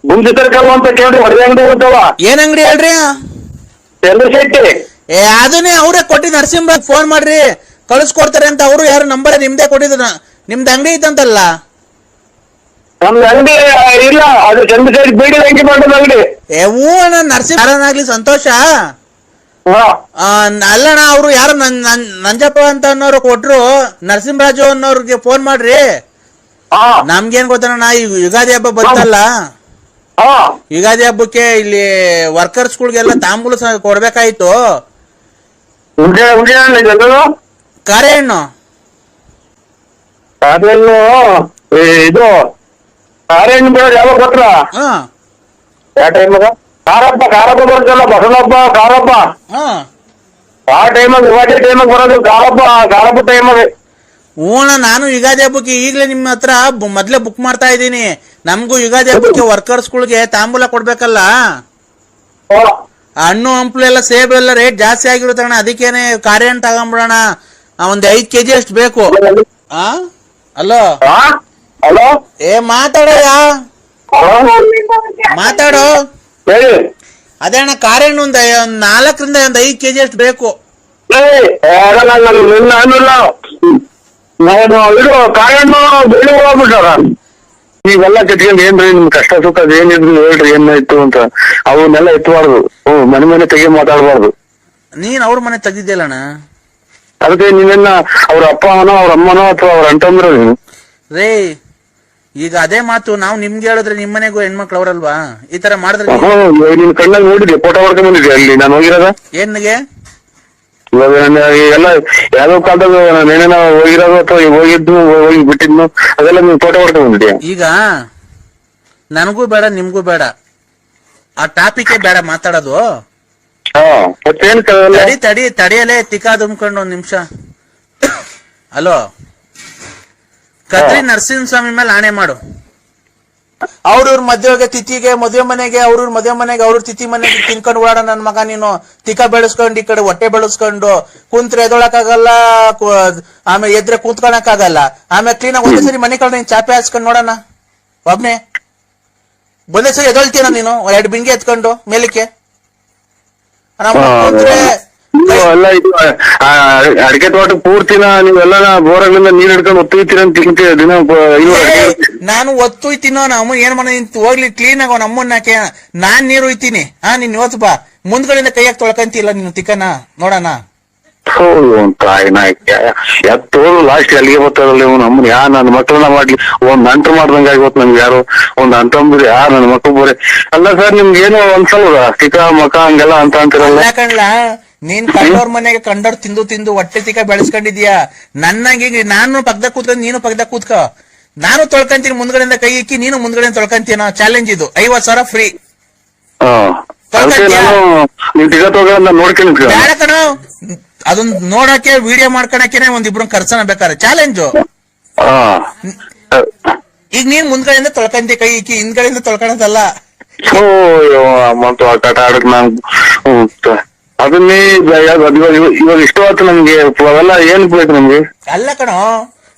ಗುಂಜಿ ತರಕಾರಿ ಅಂತ ಕೇಳ್ರಿ, ಹೊಡೆದ ಅಂಗಡಿ ಬರ್ತಾವ. ಏನ್ ಅಂಗಡಿ ಹೇಳ್ರಿ? ಚಂದ್ರಶೆಟ್ಟಿ. ಅದನ್ನೇ ಅವ್ರೇ ಕೊಟ್ಟಿ ನರಸಿಂಹ ಫೋನ್ ಮಾಡ್ರಿ ಕಳಿಸ್ಕೊಡ್ತಾರೆ ಅಂತ. ಅವರು ಯಾರು ನಂಬರ್ ನಿಮ್ದೇ ಕೊಟ್ಟಿದ್ರ? ನಿಮ್ದು ಅಂಗಡಿ ಐತಂತಲ್ಲ? ನಮ್ದು ಅಂಗಡಿ ಇಲ್ಲ, ಅದು ಚಂದ್ರಶೆಟ್ಟಿ ಬೀಡಿ ಅಂಗಡಿ ಮಾಡೋದು ಅಂಗಡಿ. ಹೂ ಅಣ್ಣ, ನರಸಿಂಹನಾಗ್ಲಿ ಸಂತೋಷ. ಅಲ್ಲಣ್ಣ ಅವರು ಯಾರು ನಂಜಪ್ಪ ಅಂತ ಅನ್ನೋರು ಕೊಟ್ರು, ನರಸಿಂಹರಾಜು ಅನ್ನೋರ್ಗೆ ಫೋನ್ ಮಾಡ್ರಿ. ನಮ್ಗೇನ್ ಗೊತ್ತಣ್ಣ, ಈ ಯುಗಾದಿ ಹಬ್ಬ ಬಂತಲ್ಲ, ಯುಗಾದಿ ಹಬ್ಬಕ್ಕೆ ಇಲ್ಲಿ ವರ್ಕರ್ಸ್ಗಳಿಗೆಲ್ಲ ತಾಂಬೂಲ ಕೊಡ್ಬೇಕಾಯ್ತು. ಕಾರೆ ಹಣ್ಣು ಇದು ಕಾರೆ ಹಣ್ಣು ಬೇಡ ಯಾವಾಗ ಕೊಟ್ರ? ಯಾವ ಟೈಮಾಗ? ಕಾರಪ್ಪ ಬರ್ತಲ್ಲ, ಬಸವನಪ್ಪ ಕಾರಪ್ಪ. ಆ ಟೈಮಾಗ ಯುಗಾದಿ ಟೈಮಾಗ ಬರೋದು ಕಾರಪ್ಪ ಟೈಮಾಗ. ಹೂಣ ನಾನು ಯುಗಾದಿ ಹಬ್ಬಕ್ಕೆ ಈಗಲೇ ನಿಮ್ಮ ಹತ್ರ ಮೊದ್ಲೇ ಬುಕ್ ಮಾಡ್ತಾ ಇದ್ದೀನಿ. ನಮಗೂ ಯುಗಾದಿ ಹಬ್ಬಕ್ಕೆ ವರ್ಕರ್ಸ್ಗಳಿಗೆ ತಾಂಬೂಲ ಕೊಡ್ಬೇಕಲ್ಲ. ಹಣ್ಣು ಹಂಪ್ಲು ಎಲ್ಲ ಸೇಬು ಎಲ್ಲ ರೇಟ್ ಜಾಸ್ತಿ ಆಗಿರುತ್ತೆ ಅಣ್ಣ. ಅದಕ್ಕೇನೆ ಕಾರ್ಯ ಹಣ್ಣು ತಗೊಂಬಿಡೋಣ. ಒಂದ್ 5 kg ಅಷ್ಟು ಬೇಕು. ಹಲೋ ಹಲೋ, ಮಾತಾಡೋಯ ಮಾತಾಡೋ. ಅದೇ ಅಣ್ಣ ಕಾರ್ಯ ಹಣ್ಣು ಒಂದ್ 4ರಿಂದ ಒಂದ್ 5 kg ಅಷ್ಟು ಬೇಕು. ಇದು ಕಾಯನ್ನು ಬೆಳಿ ಹೋಗ್ಬಿಟ್ಟಾರ. ನೀವೆಲ್ಲ ಕಟ್ಕೊಂಡು ಏನ್ರಿ ನಿಮ್ ಕಷ್ಟ ಸುಖ ಏನಿದ್ರು ಹೇಳ್ರಿ ಏನಾಯ್ತು ಅಂತ. ಅವನ್ನೆಲ್ಲ ಎತ್ತಬಾರ್ದು. ಮನೆ ತೆಗಿ ಮಾತಾಡ್ಬಾರ್ದು. ನೀನ್ ಅವ್ರ ಮನೆ ತೆಗ್ದಿದ್ಯಲ್ಲಣ್ಣ. ಅದಕ್ಕೆ ನೀವೆಲ್ಲ ಅವ್ರ ಅಪ್ಪನೋ ಅವ್ರ ಅಮ್ಮನೋ ಅಥವಾ ಅವ್ರ ಅಂಟಂದ್ರ ರೇ. ಈಗ ಅದೇ ಮಾತು ನಾವು ನಿಮ್ಗೆ ಹೇಳಿದ್ರೆ ನಿಮ್ ಮನೆಗೂ ಹೆಣ್ಮಕ್ಳು ಅವ್ರಲ್ವಾ? ಈ ತರ ಮಾಡಿದ್ರೆ ನಿನ್ ಕಣ್ಣಲ್ಲಿ ನೋಡಿದ್ಯಾ? ಫೋಟೋ ಹೊಡ್ಕೊಂಡ್ ಬಂದಿದ್ಯಾ ಅಲ್ಲಿ ನಾನು ಹೋಗಿರೋದ? ಏನ್ಗೆ ಇವಾಗ ಎಲ್ಲ ಯಾವ್ದೋ ಕಾಲದಾಗ ನೇನೇನೋ ಹೋಗಿರೋದು ಅಥವಾ ಹೋಗಿದ್ದು ಹೋಗಿ ಬಿಟ್ಟಿದ್ನು ಅದೆಲ್ಲ ನೀವು ಫೋಟೋ ಹೊಡ್ಕೊಂಡ್ ಬಂದಿದ್ಯಾ? ಈಗ ನನಗೂ ಬೇಡ ನಿಮ್ಗೂ ಬೇಡ, ಆ ಟಾಪಿಕ್ ಬೇಡ ಮಾತಾಡೋದು. ಮತ್ತೇನ್ ತಡಿಯಲೇ ತಿಕ್ಕಾ ತುಂಬ್ಕೊಂಡು 1 ನಿಮಿಷ. ಹಲೋ, ಕದ್ರಿ ನರಸಿಂಹಸ್ವಾಮಿ ಮೇಲೆ ಆಣೆ ಮಾಡು. ಅವ್ರವ್ರ ಮದುವೆಗೆ ತಿಥಿಗೆ ಮದುವೆ ಮನೆಗೆ ಅವ್ರವ್ರ ಮದುವೆ ಮನೆಗೆ ಅವ್ರ ತಿಥಿ ಮನೆಗೆ ತಿನ್ಕೊಂಡು ಓಡಾಡ ನನ್ ಮಗ ನೀನು. ತಿಕ್ಕ ಬೆಳೆಸ್ಕೊಂಡು ಈ ಕಡೆ ಹೊಟ್ಟೆ ಬೆಳೆಸ್ಕೊಂಡು ಕುಂತ್ರೆ ಎದೊಳಕಾಗಲ್ಲ, ಆಮೇಲೆ ಎದ್ರೆ ಕೂತ್ಕೊಳಕ್ ಆಗಲ್ಲ. ಆಮೇಲೆ ಕ್ಲೀನಾಗಿ ಒಂದೇ ಸರಿ ಮನೆ ಕಡೆ ಚಾಪೆ ಹಾಸ್ಕೊಂಡು ನೋಡೋಣ. ಒಬ್ನೇ ಒಂದೇ ಸರಿ ಎದೊಳ್ತೀನ ನೀನು 2 ಬಿಂಗೆ ಎತ್ಕೊಂಡು ಮೇಲಕ್ಕೆ. ಎಲ್ಲ ಇದು ಅಡಿಕೆ ತೋಟ ಪೂರ್ತಿನ ನೀವೆಲ್ಲ ಬೋರಗಳಿಂದ ನೀರ್ ಹಿಡ್ಕೊಂಡು ಒತ್ತುತ್ತೀರ ಅಂತ ದಿನ. ನಾನು ಒತ್ತುಯ್ತೀನೋ ನಮ್ಮ ಏನ್ ಮಾಡ ಹೋಗ್ಲಿ ಕ್ಲೀನ್ ಆಗೋ ನಮ್ಮನ್ನ ನಾನ್ ನೀರು ಒಯ್ತೀನಿ. ನೀನ್ ಇವತ್ತು ಬಾ ಮುಂದ್ಗಡೆಯಿಂದ ಕೈಯಾಗ ತೊಳ್ಕಂತಿಲ್ಲ ನೀನು ತಿಕ್ಕನ ನೋಡೋಣ. ಎತ್ತೋದು ಲಾಸ್ಟ್ ಅಲ್ಲಿಗೆ ಬರ್ತಾರಲ್ಲ ಇವ್ ನಮ್ಮನ್ ಯಾ ನನ್ನ ಮಕ್ಕಳನ್ನ ಮಾಡ್ಲಿ ಒಂದ್ ಅಂಟು ಮಾಡ್ದಂಗ ಆಗಿವತ್ ನಮ್ಗೆ. ಯಾರು ಒಂದ್ ಅಂತಂಬ್ರಿ ನನ್ನ ಮಕ್ಕಳು ಬೋರೆ ಅಲ್ಲ ಸರ್. ನಿಮ್ಗೆ ಏನು ಅನ್ಸಲ್ವ ತಿಕ್ಕ ಮಕ ಹಂಗೆಲ್ಲ ಅಂತ ಅಂತಿರಲ್ಲ? ಕಣ್ಲಾ ನೀನ್ ಕಂಡೋರ್ ಮನೆಗೆ ಕಂಡೋರ್ ತಿಂದು ತಿಂದು ಹೊಟ್ಟೆ ತಿಕ್ಕ ಬೆಳೆಸ್ಕೊಂಡಿದ್ಯಾ. ನನ್ನಾಗಿ ನಾನು ಪಕ್ಕದಾಗ ಕೂತ್ಕೊಂಡು ನೀನು ಪಕ್ಕದಾಗ ಕೂತ್ಕ. ನಾನು ತೊಳ್ಕಂತೀನಿ ಮುಂದ್ಗಡೆಯಿಂದ ಕೈ ಇಕ್ಕಿ, ನೀನು ಮುಂದ್ಗಡೆ ತೊಳ್ಕಂತೀನ. ಚಾಲೆಂಜ್ ಇದು. 50,000 ಫ್ರೀ. ಬೇಡ ಕಣ, ಅದನ್ನ ನೋಡಕ್ಕೆ ವಿಡಿಯೋ ಮಾಡ್ಕೊಳಕೇನೆ ಒಂದಿಬ್ರು ಖರ್ಚನ ಬೇಕಾರೆ ಚಾಲೆಂಜು. ಈಗ ನೀನ್ ಮುಂದ್ಗಡೆಯಿಂದ ತೊಳ್ಕಂತಿ ಕೈ ಇಕ್ಕಿ, ಹಿಂದ್ಗಡೆಯಿಂದ ತೊಳ್ಕೊಳದಲ್ಲ. ಅದನ್ನೇ ಇವಾಗ ಇಷ್ಟವಾಯ್ತು ನಮ್ಗೆ. ಅವೆಲ್ಲ ಏನ್ ಬೇಕು ನಮ್ಗೆ? ಅಲ್ಲ ಕಣೋ,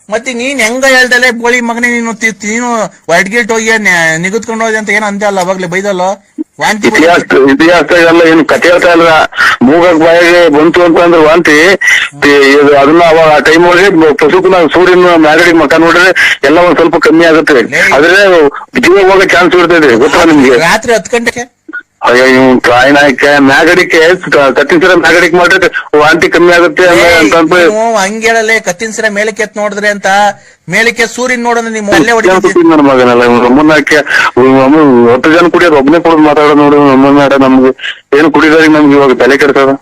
ಮತ್ತೆ ನೀನ್ ಹೆಂಗ ಹೇಳ್ದಲೆ ಬೋಳಿ ಮಗನೇ ನೀನು ವೈಟ್ಗೇಟ್ ಹೋಗಿ ನಿಗದ್ಕೊಂಡು ಹೋಗಿ ಅಂತ ಏನೋ ಅಂದೆ ಅಲ್ಲ ಅವಾಗ್ಲೇ ಬೈದಲ್ಲ. ವಾಂತಿ ಇತಿಹಾಸದಾಗೆಲ್ಲ ಏನು ಕತೆ ಹೇಳ್ತಾ ಇಲ್ಲ. ಮೂಗಕ್ ಬಾಯಿಗೆ ಬಂತು ಅಂತಂದ್ರೆ ವಾಂತಿ. ಅದನ್ನ ಅವಾಗ ಆ ಟೈಮ್ ಒಳಗೆ ಪಶುಕುನ ಸೂರ್ಯನ ಮ್ಯಾಗಡಿ ಮಕ ನೋಡಿದ್ರೆ ಎಲ್ಲ ಒಂದ್ ಸ್ವಲ್ಪ ಕಮ್ಮಿ ಆಗುತ್ತೆ. ಆದ್ರೆ ಜೀವ ಹೋಗೋ ಚಾನ್ಸ್ ಇರ್ತದೆ. ಗೊತ್ತಾ ನಿಮ್ಗೆ? ರಾತ್ರಿ 10 ಗಂಟೆಗೆ ಅಯ್ಯೋ ಇವ್ ಟ್ರಾಯ್ನಾಯ್ಕೆ ಮ್ಯಾಗಡಿಕೆ ಕತ್ತಿನ ಮ್ಯಾಗಡಿಕೆ ಮಾಡಿದ್ರೆ ವಾಂತಿ ಕಮ್ಮಿ ಆಗುತ್ತೆ ಹಂಗೇಳಲ್ಲೇ. ಕತ್ತಿನ ಸಿರ ಮೇಲಕ್ಕೆ ಎತ್ ನೋಡಿದ್ರೆ ಅಂತ ಮೇಲಕ್ಕೆ ಸೂರ್ಯನ್ ನೋಡೋಣ ನಿಮ್ಮ ಅಲ್ಲೇ ನನ್ನ ಮಗನಲ್ಲ ನಮ್ಮನ್ನಕ್ಕೆ 10 ಜನ ಕುಡಿಯೋದು ಒಬ್ಬನೇ ಕುಡಿದು ಮಾತಾಡೋದು ನೋಡು. ನಮ್ಮನ್ನ ನಮ್ಗೆ ಏನು ಕುಡಿದಾರೆ ನಮ್ಗೆ ಇವಾಗ ತಲೆ ಕೆಡ್ತದ.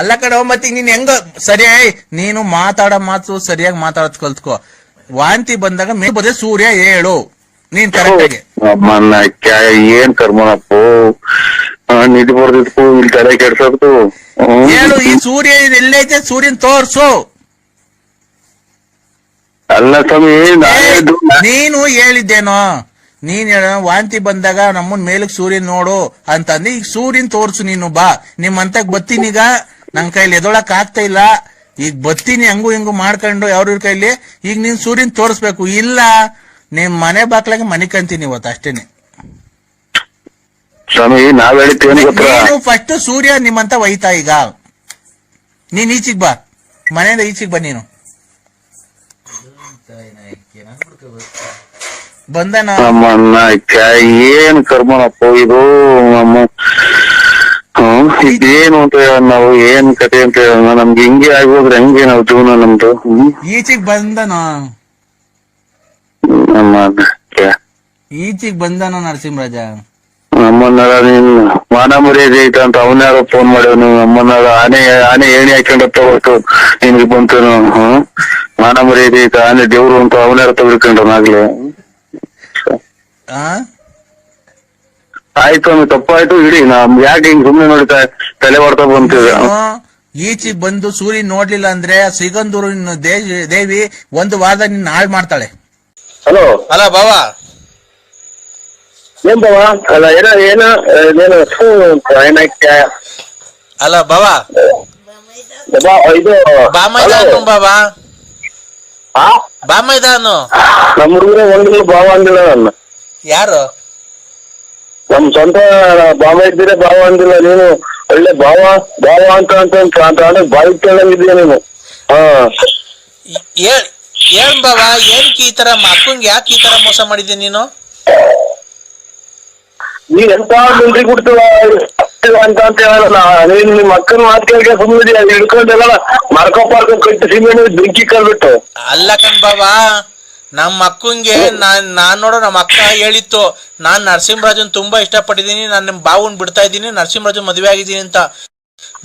ಅಲ್ಲ ಕಡೆ ಮತ್ತೆ ನೀನ್ ಹೆಂಗ ಸರಿಯಾಗಿ ನೀನು ಮಾತಾಡೋ ಮಾತು ಸರಿಯಾಗಿ ಮಾತಾಡೋದ್ ಕಲ್ತ್ಕೋ. ವಾಂತಿ ಬಂದಾಗ ಬದೇ ಸೂರ್ಯ ಹೇಳು ನೀನ್ ಕರೆಕ್ಟಾಗಿ. ಏನ್ ಕರ್ಮನಪ್ಪು ನಿಧಿ ಬರ್ದಿತ್ತು ಇಲ್ಲಿ ತಲೆ ಕೆಡ್ಸೋದು ಹೇಳು. ಈ ಸೂರ್ಯ ಎಲ್ಲೈತೆ ಸೂರ್ಯನ್ ತೋರ್ಸು. ಅಲ್ಲ ಸ್ವಾಮಿ ನೀನು ಹೇಳಿದ್ದೇನೋ, ನೀನ್ ಹೇಳ ವಾಂತಿ ಬಂದಾಗ ನಮ್ಮನ್ ಮೇಲಕ್ ಸೂರ್ಯನ್ ನೋಡು ಅಂತಂದ್ರೆ ಈಗ ಸೂರ್ಯನ್ ತೋರ್ಸು. ನೀನು ಬಾ ನಿಮ್ಮಂತಕ್ ಬತ್ತೀನಿ. ಈಗ ನನ್ ಕೈಲಿ ಎದೊಳಕ್ ಆಗ್ತಾ ಇಲ್ಲ. ಈಗ ಬತ್ತೀನಿ ಹಂಗು ಹಿಂಗು ಮಾಡ್ಕೊಂಡು ಅವ್ರ ಕೈಲಿ. ಈಗ ನೀನ್ ಸೂರ್ಯನ್ ತೋರ್ಸ್ಬೇಕು. ಇಲ್ಲ ನಿಮ್ ಮನೆ ಬಾಕ್ಲಾಗೆ ಮನೆ ಕಂತೀನಿ ಇವತ್ತು ಅಷ್ಟೇನೆ. ನೀನು ಫಸ್ಟ್ ಸೂರ್ಯ ನಿಮ್ಮಂತ ಒಯ್ತಾ. ಈಗ ನೀನ್ ಈಚಿಗ್ ಬಾ, ಮನೆಯಿಂದ ಈಚಿಗ್ ಬಾ. ನೀನು ಬಂದನ ಏನ್ ಕರ್ಮನಪ್ಪ ಇದು. ಇದೇನು ಅಂತ ನಾವು ಏನ್ ಕತೆ ಅಂತ ನಮ್ಗೆ ಹಿಂಗೆ ಆಗೋದ್ರೆ ಹೆಂಗೆ ನಾವು ಜೀವನ ನಮ್ದು. ಈಚಿಗ್ ಬಂದನ ಈಚಿಗ್ ಬಂದನ ನರಸಿಂಹರಾಜ. ನಮ್ಮನ್ನಾರ ನೀನ್ ಮಾನ ಮರ್ಯಾದೆ ಐತ ಅಂತ ಅವನ್ಯಾರೋ ಫೋನ್ ಮಾಡ್ಯವ್. ನಮ್ಮನ್ನಾರ ಆನೆ ಏಣಿ ಹಾಕೊಂಡತ್ತ ಹೊರಟು ನಿನ್ಗೆ ಬಂತು. ಮಾನ ಮರ್ಯಾದೆ ಐತ ಆನೆ ದೇವ್ರು ಅಂತ ಅವನ್ಯಾರ ತಗೊಳ್ಕೊಂಡ್ರನಾಗ್ಲಿ. ಆಯ್ತು ತಪ್ಪಾಯ್ತು ಇಡಿ. ನಮ್ ಯಾಕೆ ಹಿಂಗ್ ಸುಮ್ನೆ ನೋಡ್ತಾ ತಲೆ ಹೊಡ್ತಾ ಬಂತಿದೆ. ಈಚೆಗೆ ಬಂದು ಸೂರ್ಯ ನೋಡ್ಲಿಲ್ಲ ಅಂದ್ರೆ ಸಿಗಂದೂರು ದೇವಿ ಒಂದು ವಾರದಾಗ ನಿನ್ನ ಹಾಳು ಮಾಡ್ತಾಳೆ. ಹಲೋ ಅಲ್ಲ ಬಾವ, ಏನ್ ಬಾವ? ಅಲ್ಲ ಏನೋ ಅಲ್ಲ ಬಾವ, ಇದು ಬಾಮೈದಾನು ಬಾಬಾ, ಬಾಮೈದಾನು ನಮ್ಮ ಹುಡುಗರೇ ಒಂದಿಲ್ಲ ಬಾವ ಅಂದಿಲ್ಲ ನನ್ನ. ಯಾರು? ನಮ್ ಸ್ವಂತ ಬಾವ ಇದ್ದೀರ ಬಾವ ಅಂದಿಲ್ಲ ನೀನು. ಒಳ್ಳೆ ಬಾವ ಬಾವ ಅಂತ ಬಾಯಿ ಕೇಳಂಗಿದ್ದೀಯ ನೀನು. ಹಾ ಏನ್ ಬಾವ, ಏನ್ ಈ ತರ ಅಕ್ಕಂಗೆ ಯಾಕೆ ಈ ತರ ಮೋಸ ಮಾಡಿದ್ದೆ ನೀನು? ನೀನ್ ಎಂತ ಮುಂದ್ರಿ ಕೊಡ್ತೀವ ಅಂತ ಹೇಳಲ್ಲ. ನೀನ್ ನಿಮ್ ಅಕ್ಕನ ಮಾತು ಕೇಳಿಗೆ ಸುಮ್ಮನೆ ಹಿಡ್ಕೊಂಡೆಲ್ಲ ಮರ್ಕೊ ಕಟ್ಟಿ ಸಿಮೆಂಟ್ ಬೆಂಕಿ ಕಲ್ಬಿಟ್ಟು. ಅಲ್ಲ ಕಣ್ ಬಾವ, ನಮ್ಮ ಅಕ್ಕಂಗೆ ನಾನ್ ನೋಡೋ ನಮ್ಮ ಅಕ್ಕ ಹೇಳಿತ್ತು, ನಾನ್ ನರಸಿಂಹರಾಜನ್ ತುಂಬಾ ಇಷ್ಟಪಟ್ಟಿದ್ದೀನಿ, ನಾನು ನಿಮ್ ಬಾವನ್ ಬಿಡ್ತಾ ಇದ್ದೀನಿ, ನರಸಿಂಹರಾಜನ್ ಮದ್ವೆ ಆಗಿದ್ದೀನಿ ಅಂತ.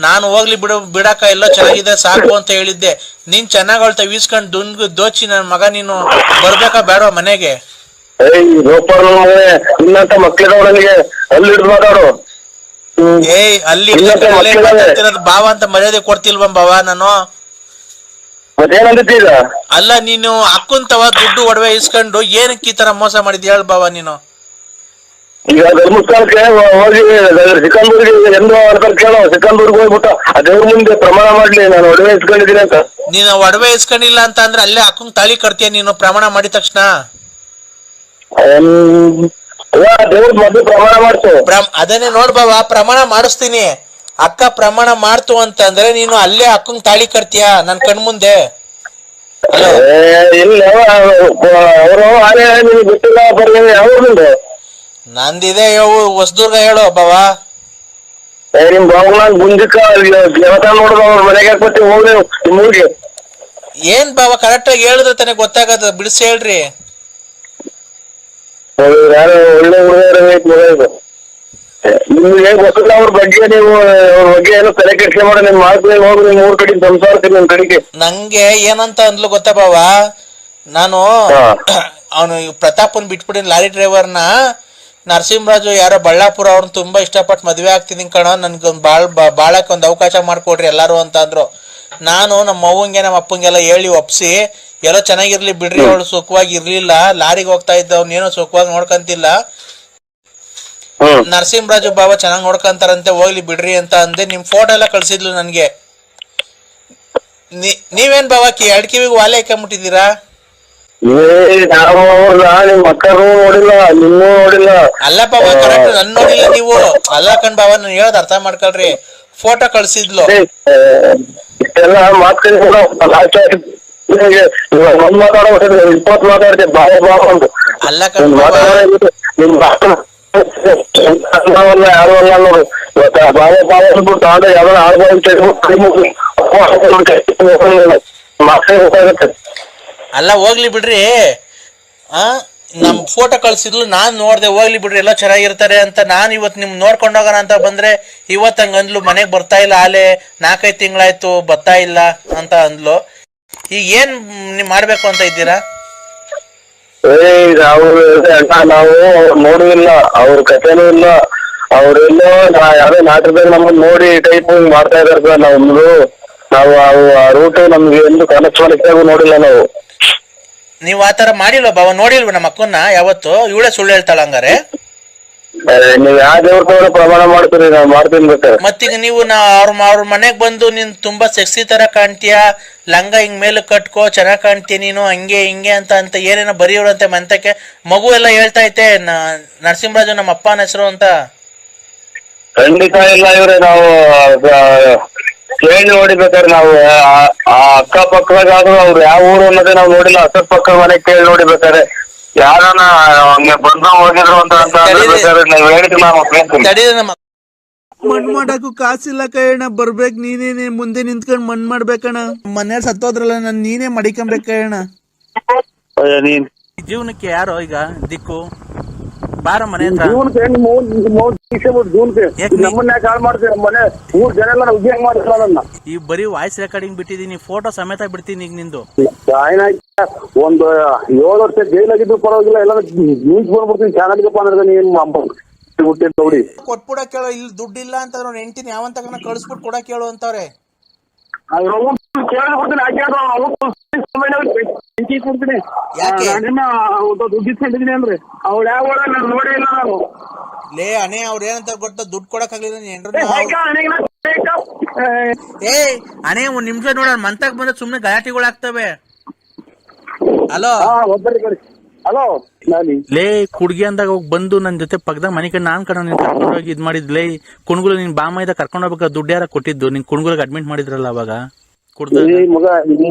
ನಾನು ಹೋಗ್ಲಿ ಬಿಡಾಕ ಎಲ್ಲ ಚೆನ್ನಾಗಿದೆ ಸಾಕು ಅಂತ ಹೇಳಿದ್ದೆ. ನೀನ್ ಚೆನ್ನಾಗ್ ಅಳ್ತಾ ವೀಸ್ಕೊಂಡ್ ದೋಚಿ ನನ್ ಮಗ, ನೀನು ಬರ್ಬೇಕಾ ಬೇಡ ಮನೆಗೆ? ಇನ್ನಂತ ಮಕ್ಳಿದಾವ ನನಗೆ ಅಲ್ಲಿ ಹಿಡಿದು ಮಾತಾಡು. ಅಲ್ಲಿ ಬಾವ ಅಂತ ಮರ್ಯಾದೆ ಕೊಡ್ತಿಲ್ವ ಬಾವ ನಾನು? ಮತ್ತೇನಂದಿದ್ದೀಗ? ಅಲ್ಲ ನೀನು ಅಕ್ಕಂತವ ದುಡ್ಡು ಒಡವೆ ಇಸ್ಕೊಂಡು ಏನಕ್ಕೆ ಈ ತರ ಮೋಸ ಮಾಡಿದ್ ಹೇಳ ಬಾವ ನೀನು? ಈಗ ಧರ್ಮಸ್ಥಳಕ್ಕೆ ಹೋಗಿ ಸಿಕಂದೂರಿಗೆ ಎಂದು ಕೇಳೋ, ಸಿಕಂದೂರ್ಗೆ ಹೋಗ್ಬಿಟ್ಟ ದೇವ್ರ ಮುಂದೆ ಪ್ರಮಾಣ ಮಾಡ್ಲಿ ನಾನು ಒಡವೆ ಇಸ್ಕೊಂಡಿದ್ದೀನಿ ಅಂತ. ನೀನು ಒಡವೆ ಇಸ್ಕೊಂಡಿಲ್ಲ ಅಂತ ಅಂದ್ರೆ ಅಲ್ಲೇ ಅಕ್ಕಂಗ್ ತಾಳಿ ಕಟ್ತೀಯ ನೀನು ಪ್ರಮಾಣ ಮಾಡಿದ ತಕ್ಷಣ? ದೇವ್ರ ಮೊದ್ಲು ಪ್ರಮಾಣ ಮಾಡ್ತು. ಅದನ್ನೇ ನೋಡ್ಬಾವ, ಪ್ರಮಾಣ ಮಾಡಿಸ್ತೀನಿ. ಅಕ್ಕ ಪ್ರಮಾಣ ಮಾಡ್ತು ಅಂತಂದ್ರೆ ನೀನು ಅಲ್ಲೇ ಅಕ್ಕಂಗ್ ತಾಳಿ ಕಟ್ತೀಯ ನನ್ ಕಣ್ ಮುಂದೆ? ಇಲ್ಲ ಅವರು ಆನೆ ನಿಮ್ಗೆ ಗೊತ್ತಿಲ್ಲ ಬರ್ಲಿ ಯಾವ್ದು ನಂದಿದೆ ಹೊಸದುರ್ಗ ಹೇಳು ಬಾವ. ನಿಮ್ ಬಾವ ಗುಂಜಕ್ಕ ದೇವತಾ ನೋಡುದು ಅವ್ರ ಮನೆಗೆ ಹಾಕ್ಬತ್ತಿ ಹೋಗ್ರಿ ನಿಮ್ ಊರಿಗೆ. ಏನ್ ಬಾವ ಕರೆಕ್ಟ್ ಆಗಿ ಹೇಳಿದ್ರೆ ತಾನೆ ಗೊತ್ತಾಗದ, ಬಿಡಿಸಿ ಹೇಳ್ರಿ. ಯಾರು ಒಳ್ಳೆ ಹುಡುಗ ನಿಮ್ಗೆ ಗೊತ್ತಿಲ್ಲ ಅವ್ರ ಬಗ್ಗೆ, ನೀವು ಅವ್ರ ಬಗ್ಗೆ ಏನೋ ತಲೆ ಕೆಡಿಕೆ ಮಾಡಿ ನಿಮ್ ಮಾತು ಹೋಗ್ರಿ ನಿಮ್ ಊರ್ ಕಡೆ ಸಂಸಾರಕ್ಕೆ ನಿಮ್ ಕಡೆಗೆ. ನಂಗೆ ಏನಂತ ಅಂದ್ಲು ಗೊತ್ತಾ ಬಾವ, ನಾನು ಅವನು ಪ್ರತಾಪನ್ ಬಿಟ್ಬಿಟ್ಟಿನ ಲಾರಿ ಡ್ರೈವರ್ನ, ನರಸಿಂಹರಾಜು ಯಾರೋ ಬಳ್ಳಾಪುರ ಅವ್ರನ್ನ ತುಂಬಾ ಇಷ್ಟಪಟ್ಟು ಮದ್ವೆ ಆಗ್ತಿದ್ದೀನಿ ಕಣೋ, ನನ್ಗೊಂದ್ ಬಾಳಕ್ ಒಂದ್ ಅವಕಾಶ ಮಾಡ್ಕೊಡ್ರಿ ಎಲ್ಲಾರು ಅಂತ ಅಂದ್ರು. ನಾನು ನಮ್ಮ ಅವ್ವಂಗೆ ನಮ್ಮ ಅಪ್ಪಂಗೆಲ್ಲ ಹೇಳಿ ಒಪ್ಸಿ ಎಲ್ಲೋ ಚೆನ್ನಾಗಿರ್ಲಿ ಬಿಡ್ರಿ, ಅವಳು ಸುಖವಾಗಿ ಇರ್ಲಿಲ್ಲ, ಲಾರಿಗೆ ಹೋಗ್ತಾ ಇದ್ದ ಅವ್ನೇನೋ ಸುಖವಾಗಿ ನೋಡ್ಕಂತಿಲ್ಲ, ನರಸಿಂಹರಾಜು ಬಾಬಾ ಚೆನ್ನಾಗ್ ನೋಡ್ಕಂತಾರಂತೆ ಹೋಗ್ಲಿ ಬಿಡ್ರಿ ಅಂತ ಅಂದೆ. ನಿಮ್ ಫೋಟೋ ಎಲ್ಲ ಕಳ್ಸಿದ್ಲು ನನ್ಗೆ. ನೀವೇನ್ ಬಾವ ಎರಡ್ ಕಿವಿಗೆ ವಾಲೆ ಹಾಕೊಂಬಿಟ್ಟಿದ್ದೀರಾ? ನಿಮ್ ಮಕ್ಕಳು ನೋಡಿಲ್ಲ, ನಿನ್ನೂ ನೋಡಿಲ್ಲ. ಅಲ್ಲ ಬಾವ ಕರೆಕ್ಟ್ ನನ್ ನೋಡಿಲ್ಲ ನೀವು. ಅಲ್ಲ ಕಣ್ ಬಾವ, ನಾನು ಹೇಳೋದ್ ಅರ್ಥ ಮಾಡ್ಕೊಳ್ರಿ. ಫೋಟೋ ಕಳ್ಸಿದ್ಲು. ಇಷ್ಟೆಲ್ಲ ಮಾತಾಡೋ 20 ಮಾತಾಡ್ತೆ ಬಾವ ಬಾವ ಅಂತ. ಅಲ್ಲ ಕಣ್ ಯಾರು ಅಲ್ಲ ನೋಡಿ. ಬಾವ ಬಾವ ಅಂದ್ಬಿಟ್ಟು ತಾಂಡ ಯಾವ್ದಾರ ಆಳ್ಬೋದು. ಅಲ್ಲ ಹೋಗ್ಲಿ ಬಿಡ್ರಿ. ನಮ್ ಫೋಟೋ ಕಳ್ಸಿದ್ಲು, ನಾನ್ ನೋಡ್ದೆ, ಹೋಗ್ಲಿ ಬಿಡ್ರಿ ಎಲ್ಲ ಚೆನ್ನಾಗಿರ್ತಾರೆ ಅಂತ. ನಾನ್ ಇವತ್ ನಿಮ್ ನೋಡ್ಕೊಂಡೋಗೋಣ ಅಂತ ಬಂದ್ರೆ ಇವತ್ ಹಂಗಂದ್ಲು, ಮನೆಗ್ ಬರ್ತಾ ಇಲ್ಲ ಆಲೆ 4-5 ತಿಂಗಳಾಯ್ತು ಬರ್ತಾ ಇಲ್ಲ ಅಂತ ಅಂದ್ಲು. ಈಗ ಏನ್ ನೀವ್ ಮಾಡ್ಬೇಕು ಅಂತ ಇದ್ದೀರಾ? ನಾವು ನೋಡುವಿಲ್ಲ, ಅವ್ರ ಕಥೆನೂ ಇಲ್ಲ, ಅವ್ರೆಲ್ಲೋ ಯಾವ್ದೋ ನಾಟಕದಾಗ ನಮ್ಮನ್ನ ನೋಡಿ ಟೈಪ್ ಮಾಡ್ತಾ ಇದಾರೆ. ನಾವು ಆ ರೂಟ್ ನಮ್ಗೆ ಎಂದು ಕನೆಕ್ಟ್ ನೋಡಿಲ್ಲ ನಾವು. ನೀವ್ ಆತರ ಮಾಡಿಲ್ವ ಬಾವ? ನೋಡಿಲ್ವ ನಮ್ಮ ಅಕ್ಕನ್ನ ಯಾವತ್ತು? ಇವಳೇ ಸುಳ್ಳು ಹೇಳ್ತಾಳ ಹಂಗಾರೆ? ನೀವ್ ಯಾವ ದೇವ್ರ ಪ್ರಮಾಣ ಮಾಡ್ತೀರಿ? ನಾವ್ ಮಾಡ್ತೀನಿ ಬೇಕಾರೆ. ಮತ್ತೀಗ ನೀವು ಅವ್ರ ಮನೆಗ್ ಬಂದು ನೀನ್ ತುಂಬಾ ಸೆಕ್ಸಿ ತರ ಕಾಣ್ತೀಯ, ಲಂಗ ಹಿಂಗ್ ಮೇಲೆ ಕಟ್ಕೋ ಚೆನ್ನಾಗ್ ಕಾಣ್ತೀಯ ನೀನು, ಹಂಗೆ ಹಿಂಗೆ ಅಂತ ಏನೇನೋ ಬರೆಯೋರಂತೆ ಮಂತಕ್ಕೆ. ಮಗು ಎಲ್ಲ ಹೇಳ್ತಾ ಐತೆ ನರಸಿಂಹರಾಜು ನಮ್ಮ ಅಪ್ಪನ ಹೆಸರು ಅಂತ. ಖಂಡಿತ ಇಲ್ಲ ಇವ್ರೆ, ನಾವು ಕೇಳಿ ನೋಡಿಬೇಕಾದ್ರೆ ನಾವು ಆ ಅಕ್ಕಪಕ್ಕದಾಗಾದ್ರೂ ಅವ್ರು ಯಾವ ಊರು ಅನ್ನೋದೇ ನಾವು ನೋಡಿಲ್ಲ. ಅಕ್ಕಪಕ್ಕ ಮನೆ ಕೇಳಿ ನೋಡಿಬೇಕಾದ್ರೆ ಯಾರನ್ನ ಹಂಗೆ ಬಂದ ಹೋಗಿದ್ರು ಅಂತ ಮಣ್ ಮಾಡಾಕು ಕಾಸಿಲ್ಲ ಕಣ, ಬರ್ಬೇಕ್ ನೀನೇನೆ ಮುಂದೆ ನಿಂತ್ಕೊಂಡ್ ಮಣ್ ಮಾಡ್ಬೇಕಣ. ಮನೆಯವ್ರು ಸತ್ತೋದ್ರಲ್ಲ, ನೀನೇ ಮಡಿಕೊಂಬೇಕಣ. ನೀನ್ ಜೀವನಕ್ಕೆ ಯಾರೋ ಈಗ ದಿಕ್ಕು? ಬಾರ ಮನೆ ಹತ್ರ. ಈ ಬರೀ ವಾಯ್ಸ್ ರೆಕಾರ್ಡಿಂಗ್ ಬಿಟ್ಟಿದೀನಿ, ಫೋಟೋ ಸಮೇತ ಬಿಡ್ತೀನಿ ಈಗ ನಿಂದು. ಒಂದು 7 ವರ್ಷ ಜೈಲಾಗಿದ್ರು ಪರವಾಗಿಲ್ಲ, ಎಲ್ಲ ನ್ಯೂಸ್ ಬಂದ್ಬಿಡ್ತೀನಿ ಚಾನಲ್ಗೆ ಕೊಟ್ಬಿಡ ಕೇಳೋ, ಇಲ್ಲಿ ದುಡ್ಡಿಲ್ಲ ಅಂತ ಹೆಂಡತಿನ ಯಾವಂತ ಕಳಿಸ್ಬಿಟ್ಟು ಕೊಡಕ್ ಕೇಳು ಅಂತವ್ರೆ. ಯಾಕೆ ದುಡ್ಡು ಇಸ್ಕೊಂಡಿದೀನಿ ಅಂದ್ರೆ ಅವ್ಳು ಯಾವ ನೋಡಿ ಇಲ್ಲ ನಾನು. ಲೇ ಅಣೆ ಅವ್ರ ಏನಂತ ಗೊತ್ತಾ, ದುಡ್ಡು ಕೊಡಕ್ ಆಗ್ಲಿಲ್ಲ ಏ ಅಣೆ ಒಂದ್ ನಿಮಿಷ ನೋಡ, ಮಂತಾಗ ಬಂದ್ರೆ ಸುಮ್ನೆ ಗಲಾಟೆಗಳಾಗ್ತವೆ. ಹಲೋ ಹಲೋ ಲೇ ಕುಡ್ಗಿ ಅಂದಾಗ ಹೋಗಿ ಬಂದು ನನ್ ಜೊತೆ ಪಕ್ಕದ ಮನೆ ಕಡೆ ನಾನ್ ಕಣ ನೀನ್ ಕರ್ಕೊಂಡು ಹೋಗಿ ಇದ್ ಮಾಡಿದ್ಲೇ. ಕುಣ್ಗುಲ್ ನಿನ್ ಬಾಮ ಇದ್ದ ಕರ್ಕೊಂಡು ಹೋಗ್ಬೇಕ, ದುಡ್ಡು ಯಾರ ಕೊಟ್ಟಿದ್ದು ನಿನ್ ಕುಣ್ಗುಲ್ಗೆ ಅಡ್ಮಿಟ್ ಮಾಡಿದ್ರಲ್ಲ ಅವಾಗ ಕುಡ್ದಾಗ. ಮಗ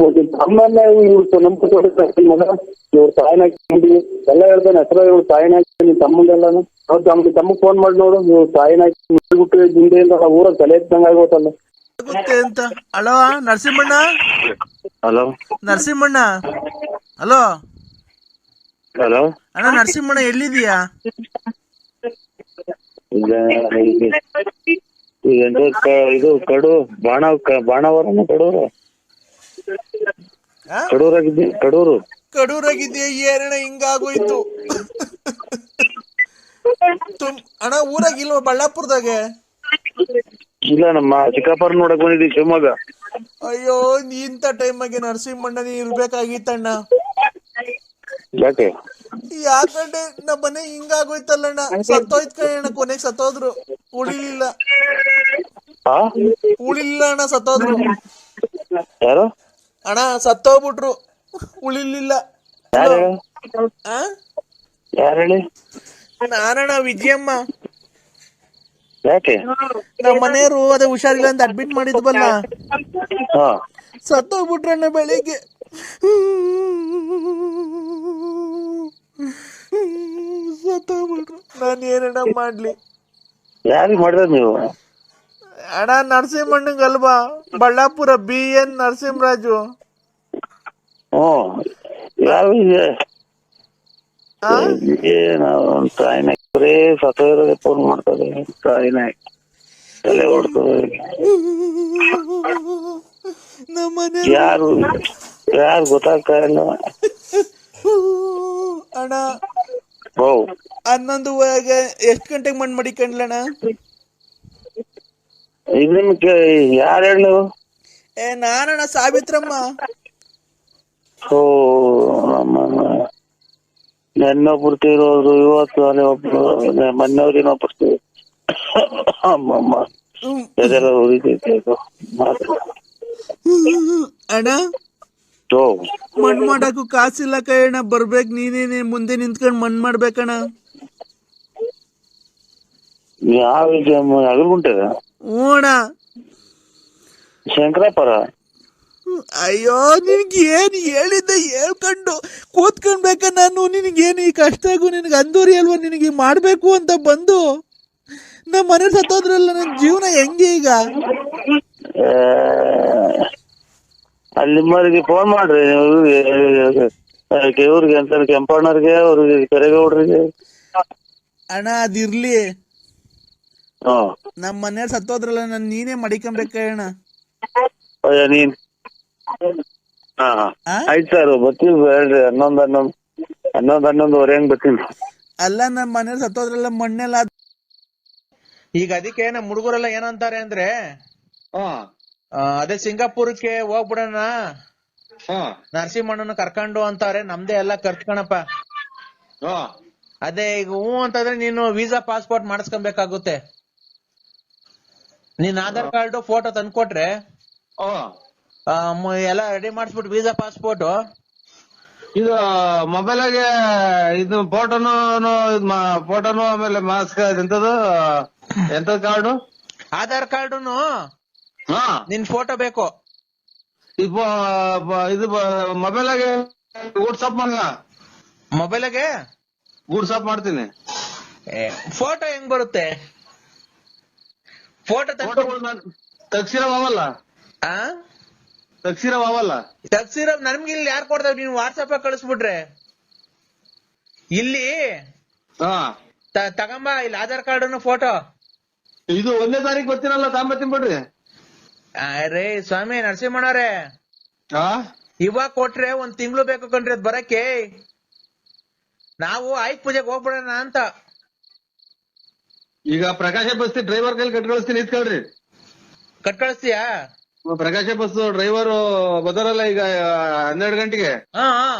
ಅಮ್ಮನ್ನ ಮಗ ಇವ್ರ ತಾಯಿನ ಎಲ್ಲ ಹೇಳ್ತಾನೆ ಹೆಸರು ಇವ್ರ ತಾಯಿನ ನಿನ್ ತಮ್ಮಂಗೆಲ್ಲ ತಮ್ಮ ಫೋನ್ ಮಾಡಿ ನೋಡು, ಇವ್ರ ತಾಯಿನ ಬಿಟ್ಟು ಹಿಂದೆಯಿಂದ ಊರಾಗ ತಲೆ ಎತ್ತಂಗ ಆಗೋತಲ್ಲ ಅಂತ. ಹಲೋ ನರಸಿಂಹಣ್ಣ. ಹಲೋ ನರಸಿಂಹಣ್ಣ. ಹಲೋ ಹಲೋ ಅಣ್ಣ ನರಸಿಂಹಣ್ಣ ಎಲ್ಲಿದೀಯಾ? ಇದು ಬಾಣಾವರನ ಕಡೂರು ಕಡೂರಾಗಿದ್ಯಾ? ಏನಣ್ಣ ಹಿಂಗಾಗೋಯ್ತು? ಅಣ್ಣ ಊರಾಗ ಇಲ್ವ ಬಳ್ಳಾಪುರದಾಗೆ? ಇಲ್ಲ, ನಮ್ಮ ಚಿಕ್ಕಪ್ಪರ್ ನೋಡಕ್ ಬಂದಿದ್ದೀವಿ ಶಿವಮೊಗ್ಗ. ಅಯ್ಯೋ ಇಂಥ ಟೈಮಾಗೆ ನರಸಿಂಹಣ್ಣ ನೀ ಇರ್ಬೇಕಾಗಿತ್ತಣ್ಣ. ಯಾಕೆ ಯಾಕಂದ್ರೆ ನಮ್ಮ ಮನೆ ಹಿಂಗಾಗೋಯ್ತಲ್ಲಣ್ಣ, ಸತ್ತೋಯ್ತ್ ಕಣ, ಕೊನೆಗೆ ಸತ್ತೋದ್ರು, ಉಳಿಲಿಲ್ಲ ಅಣ್ಣ, ಸತ್ತೋದ್ರು ಯಾರು ಅಣ್ಣ, ಸತ್ತೋಗ್ಬಿಟ್ರು, ಉಳಿಲಿಲ್ಲ. ಯಾರು ಹೇಳಿ? ನಾನಣ್ಣ, ವಿಜಯಮ್ಮ. ಯಾಕೆ? ನಮ್ಮ ಮನೆಯವರು ಅದೇ ಹುಷಾರಿಲ್ಲ ಅಂತ ಅಡ್ಮಿಟ್ ಮಾಡಿದ್ವಲ್ಲ, ಸತ್ತೋಗ್ಬಿಟ್ರಣ್ಣ ಬೆಳಿಗ್ಗೆ. ಸತ್ತೋಗ್ಬಿಟ್ರು. ನಾನು ಏನಣ್ಣ ಮಾಡ್ಲಿ? ಯಾರಿಗೆ ಮಾಡಿದ್ರ ನೀವು? ಅಣ್ಣ ನರಸಿಂಹಣ್ಣಂಗಲ್ವಾ, ಬಳ್ಳಾಪುರ BN ನರಸಿಂಹರಾಜು. ತಾಯಿನ ಸತ್ತೋದ್ರೆ ಫೋನ್ ಮಾಡ್ತದೆ, ತಾಯಿನ ತಲೆ ಹೊಡ್ತದೆ. ಯಾರು ಗೊತ್ತಾಗ್ತಾ ಇಲ್ಲ ಅಣ್ಣ. 11 ಎಷ್ಟು ಗಂಟೆಗೆ ಮಣ್ಣು ಮಡಿಕೊಂಡ್ಲಣ್ಣ? ನಿಮ್ಗೆ ಯಾರು ಹೇಳಿ ನೀವು? ನಾನಣ್ಣ, ಸಾವಿತ್ರಮ್ಮ. ನೆನ್ನೊಬ್ರು ತೀರೋದ್ರು, ಇವತ್ತು ಅಲ್ಲಿ ಒಬ್ರು, ಮೊನ್ನೆವ್ರು ಇನ್ನೊಬ್ರು ಅಮ್ಮಮ್ಮ ಎದೆಲ್ಲ ಉರಿತೈತೆ. ಅಣ್ಣ ಮಣ್ಣು ಮಾಡಕ್ಕೂ ಕಾಸಿಲ್ಲ ಕಣ, ಬರ್ಬೇಕು ನೀನೇನೆ ಮುಂದೆ ನಿಂತ್ಕೊಂಡು ಮಣ್ಣು ಮಾಡ್ಬೇಕಣ್ಣ. ಯಾವ ಅಗಲ್ಗುಂಟೆ? ಹ್ಞೂಣ. ಶಂಕರಾಪುರ. ಅಯ್ಯೋ ನಿನ್ಗೆ ಏನು ಹೇಳಿದ್ದೆ ಹೇಳ್ಕೊಂಡು ಕೂತ್ಕೊಂಡ್ಬೇಕ ನಾನು. ನಿನಗೇನು ಈ ಕಷ್ಟಾಗು ನಿನಗೆ ಅಂದೂರಿ ಅಲ್ವಾ, ನಿನಗೆ ಮಾಡಬೇಕು ಅಂತ ಬಂದು ನಮ್ಮ ಮನೆ ಸತ್ತೋದ್ರಲ್ಲ, ನನ್ನ ಜೀವನ ಹೆಂಗೆ ಈಗ? ಅಲ್ಲಿ ನಿಮ್ಮವ್ರಿಗೆ ಫೋನ್ ಮಾಡ್ರಿ, ಇವ್ರಿಗೆ ಅಂತ ಕೆಂಪಣ್ಣವ್ರಿಗೆ, ಅವ್ರಿಗೆ ಕರೆಗೌಡ್ರಿಗೆ. ಅಣ್ಣ ಅದಿರ್ಲಿ, ನಮ್ಮ ಮನೆಯವ್ರು ಸತ್ತೋದ್ರಲ್ಲ, ನಾನು ನೀನೇ ಮಡಿಕೊಂಬೇಕಣ್ಣ. ನೀನ್ ಆಯ್ತು ಸರ್, ಬರ್ತೀವಿ ಹೇಳ್ರಿ. 11:11 ಹೆಂಗ್ ಬರ್ತೀನಿ. ಅಲ್ಲ ನಮ್ಮ ಮನೆಯವ್ರು ಸತ್ತೋದ್ರಲ್ಲ, ಮಣ್ಣೆಲ್ಲ. ಈಗ ಅದಕ್ಕೆ ನಮ್ಮ ಹುಡುಗರೆಲ್ಲ ಏನಂತಾರೆ ಅಂದ್ರೆ, ಅದೇ ಸಿಂಗಾಪುರಕ್ಕೆ ಹೋಗ್ಬಿಡೋಣ, ನರಸಿಂಹಣ್ಣನ ಕರ್ಕೊಂಡು ಅಂತಾರೆ, ನಮ್ದೇ ಎಲ್ಲ ಖರ್ಚು ಕಣಪ್ಪ. ಅದೇ ಈಗ ಹ್ಞೂ ಅಂತಂದ್ರೆ ನೀನು ವೀಸಾ ಪಾಸ್ಪೋರ್ಟ್ ಮಾಡಿಸ್ಕೊಬೇಕಾಗುತ್ತೆ. ನೀನ್ ಆಧಾರ್ ಕಾರ್ಡ್ ಫೋಟೋ ತಂದ್ಕೊಟ್ರೆ ಎಲ್ಲ ರೆಡಿ ಮಾಡಿಸ್ಬಿಟ್ಟು ವೀಸಾ ಪಾಸ್ಪೋರ್ಟ್ ಇದು ಮೊಬೈಲಾಗೆ ಇದು ಫೋಟೋನು ಆಮೇಲೆ ಮಾಸ್ಕ್ ಎಂತದು ಕಾರ್ಡು? ಆಧಾರ್ ಕಾರ್ಡುನು ನಿನ್ ಫೋಟೋ ಬೇಕು. ಇದು ಮೊಬೈಲಾಗೆ ವಾಟ್ಸಪ್ ಮಾಡ, ಮೊಬೈಲಾಗೆ ವಾಟ್ಸಪ್ ಮಾಡ್ತೀನಿ. ಫೋಟೋ ಹೆಂಗ್ ಬರುತ್ತೆ? ಫೋಟೋ ತಗ್ಸಿರವಲ್ಲ, ತಗ್ಸಿರ ನಮ್ಗೆ ಇಲ್ಲಿ ಯಾರು ಕೊಡ್ತಾವ? ನೀವು ವಾಟ್ಸಪ್ ಕಳಿಸ್ಬಿಟ್ರೆ ಇಲ್ಲಿ ತಗೊಂಬ, ಇಲ್ಲಿ ಆಧಾರ್ ಕಾರ್ಡ್ ಫೋಟೋ. ಇದು 1ನೇ ತಾರೀಕು ಬರ್ತೀನಲ್ಲ, ತಾಂಬತ್ತೀನಿ ಬಿಡ್ರಿ. ಅರೇ ಸ್ವಾಮಿ ನರಸಿಂಹಣ್ಣವ್ರೆ, ಇವಾಗ ಕೊಟ್ರೆ 1 ತಿಂಗಳು ಬೇಕು ಕಣ್ರಿ ಅದ್ ಬರಕ್ಕೆ. ನಾವು ಆಯ್ತು ಪೂಜೆಗೆ ಹೋಗ್ಬಿಡೋಣ ಅಂತ. ಈಗ ಪ್ರಕಾಶ ಬಸ್ತಿ ಡ್ರೈವರ್ ಕೈಲಿ ಕಟ್ ಕಳಿಸ್ತೀನಿ, ಇತ್ಕೊಳ್ರಿ. ಕಟ್ ಕಳಿಸ್ತೀಯಾ? ಪ್ರಕಾಶ ಬಸ್ ಡ್ರೈವರ್ ಬದರಲ್ಲ ಈಗ 12 ಗಂಟೆಗೆ ಹಾ ಹಾ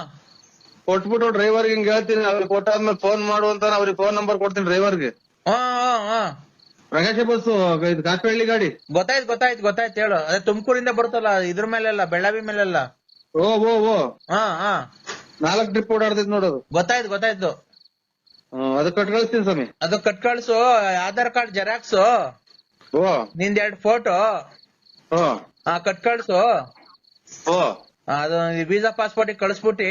ಕೊಟ್ಬಿಟ್ಟು ಡ್ರೈವರ್ ಹಿಂಗ್ ಹೇಳ್ತೀನಿ, ಅವ್ರಿಗೆ ಕೊಟ್ಟಾದ್ಮೇಲೆ ಫೋನ್ ಮಾಡು ಅಂತ ಅವ್ರಿಗೆ ಫೋನ್ ನಂಬರ್ ಕೊಡ್ತೀನಿ ಡ್ರೈವರ್ಗೆ. ಹಾ ಹಾ ಹಾ ಪ್ರಕಾಶ ಬಸ್ ಇದು ಕಾಪೇಹಳ್ಳಿ ಗಾಡಿ. ಗೊತ್ತಾಯ್ತು ಹೇಳು. ಅದೇ ತುಮಕೂರಿಂದ ಬರುತ್ತಲ್ಲ ಇದ್ರ ಮೇಲೆಲ್ಲ, ಬೆಳ್ಳಾವಿ ಮೇಲೆಲ್ಲ. ಓ ಓ ಓ ಹಾ ಹಾ 4 ಟ್ರಿಪ್ ಓಡಾಡ್ತೈತಿ ನೋಡೋದು. ಗೊತ್ತಾಯ್ತು. ಅದು ಕಟ್ ಕಳಿಸ್ತೀನಿ ಸ್ವಾಮಿ. ಅದು ಕಟ್ ಕಳ್ಸು, ಆಧಾರ್ ಕಾರ್ಡ್ ಜೆರಾಕ್ಸ್, ಓ ನಿಂದ್ 2 ಫೋಟೋ ಓ ಕಟ್ ಕಳ್ಸು. ಓ ಅದು ವೀಸಾ ಪಾಸ್ಪೋರ್ಟ್ ಕಳಿಸ್ಬಿಟ್ಟಿ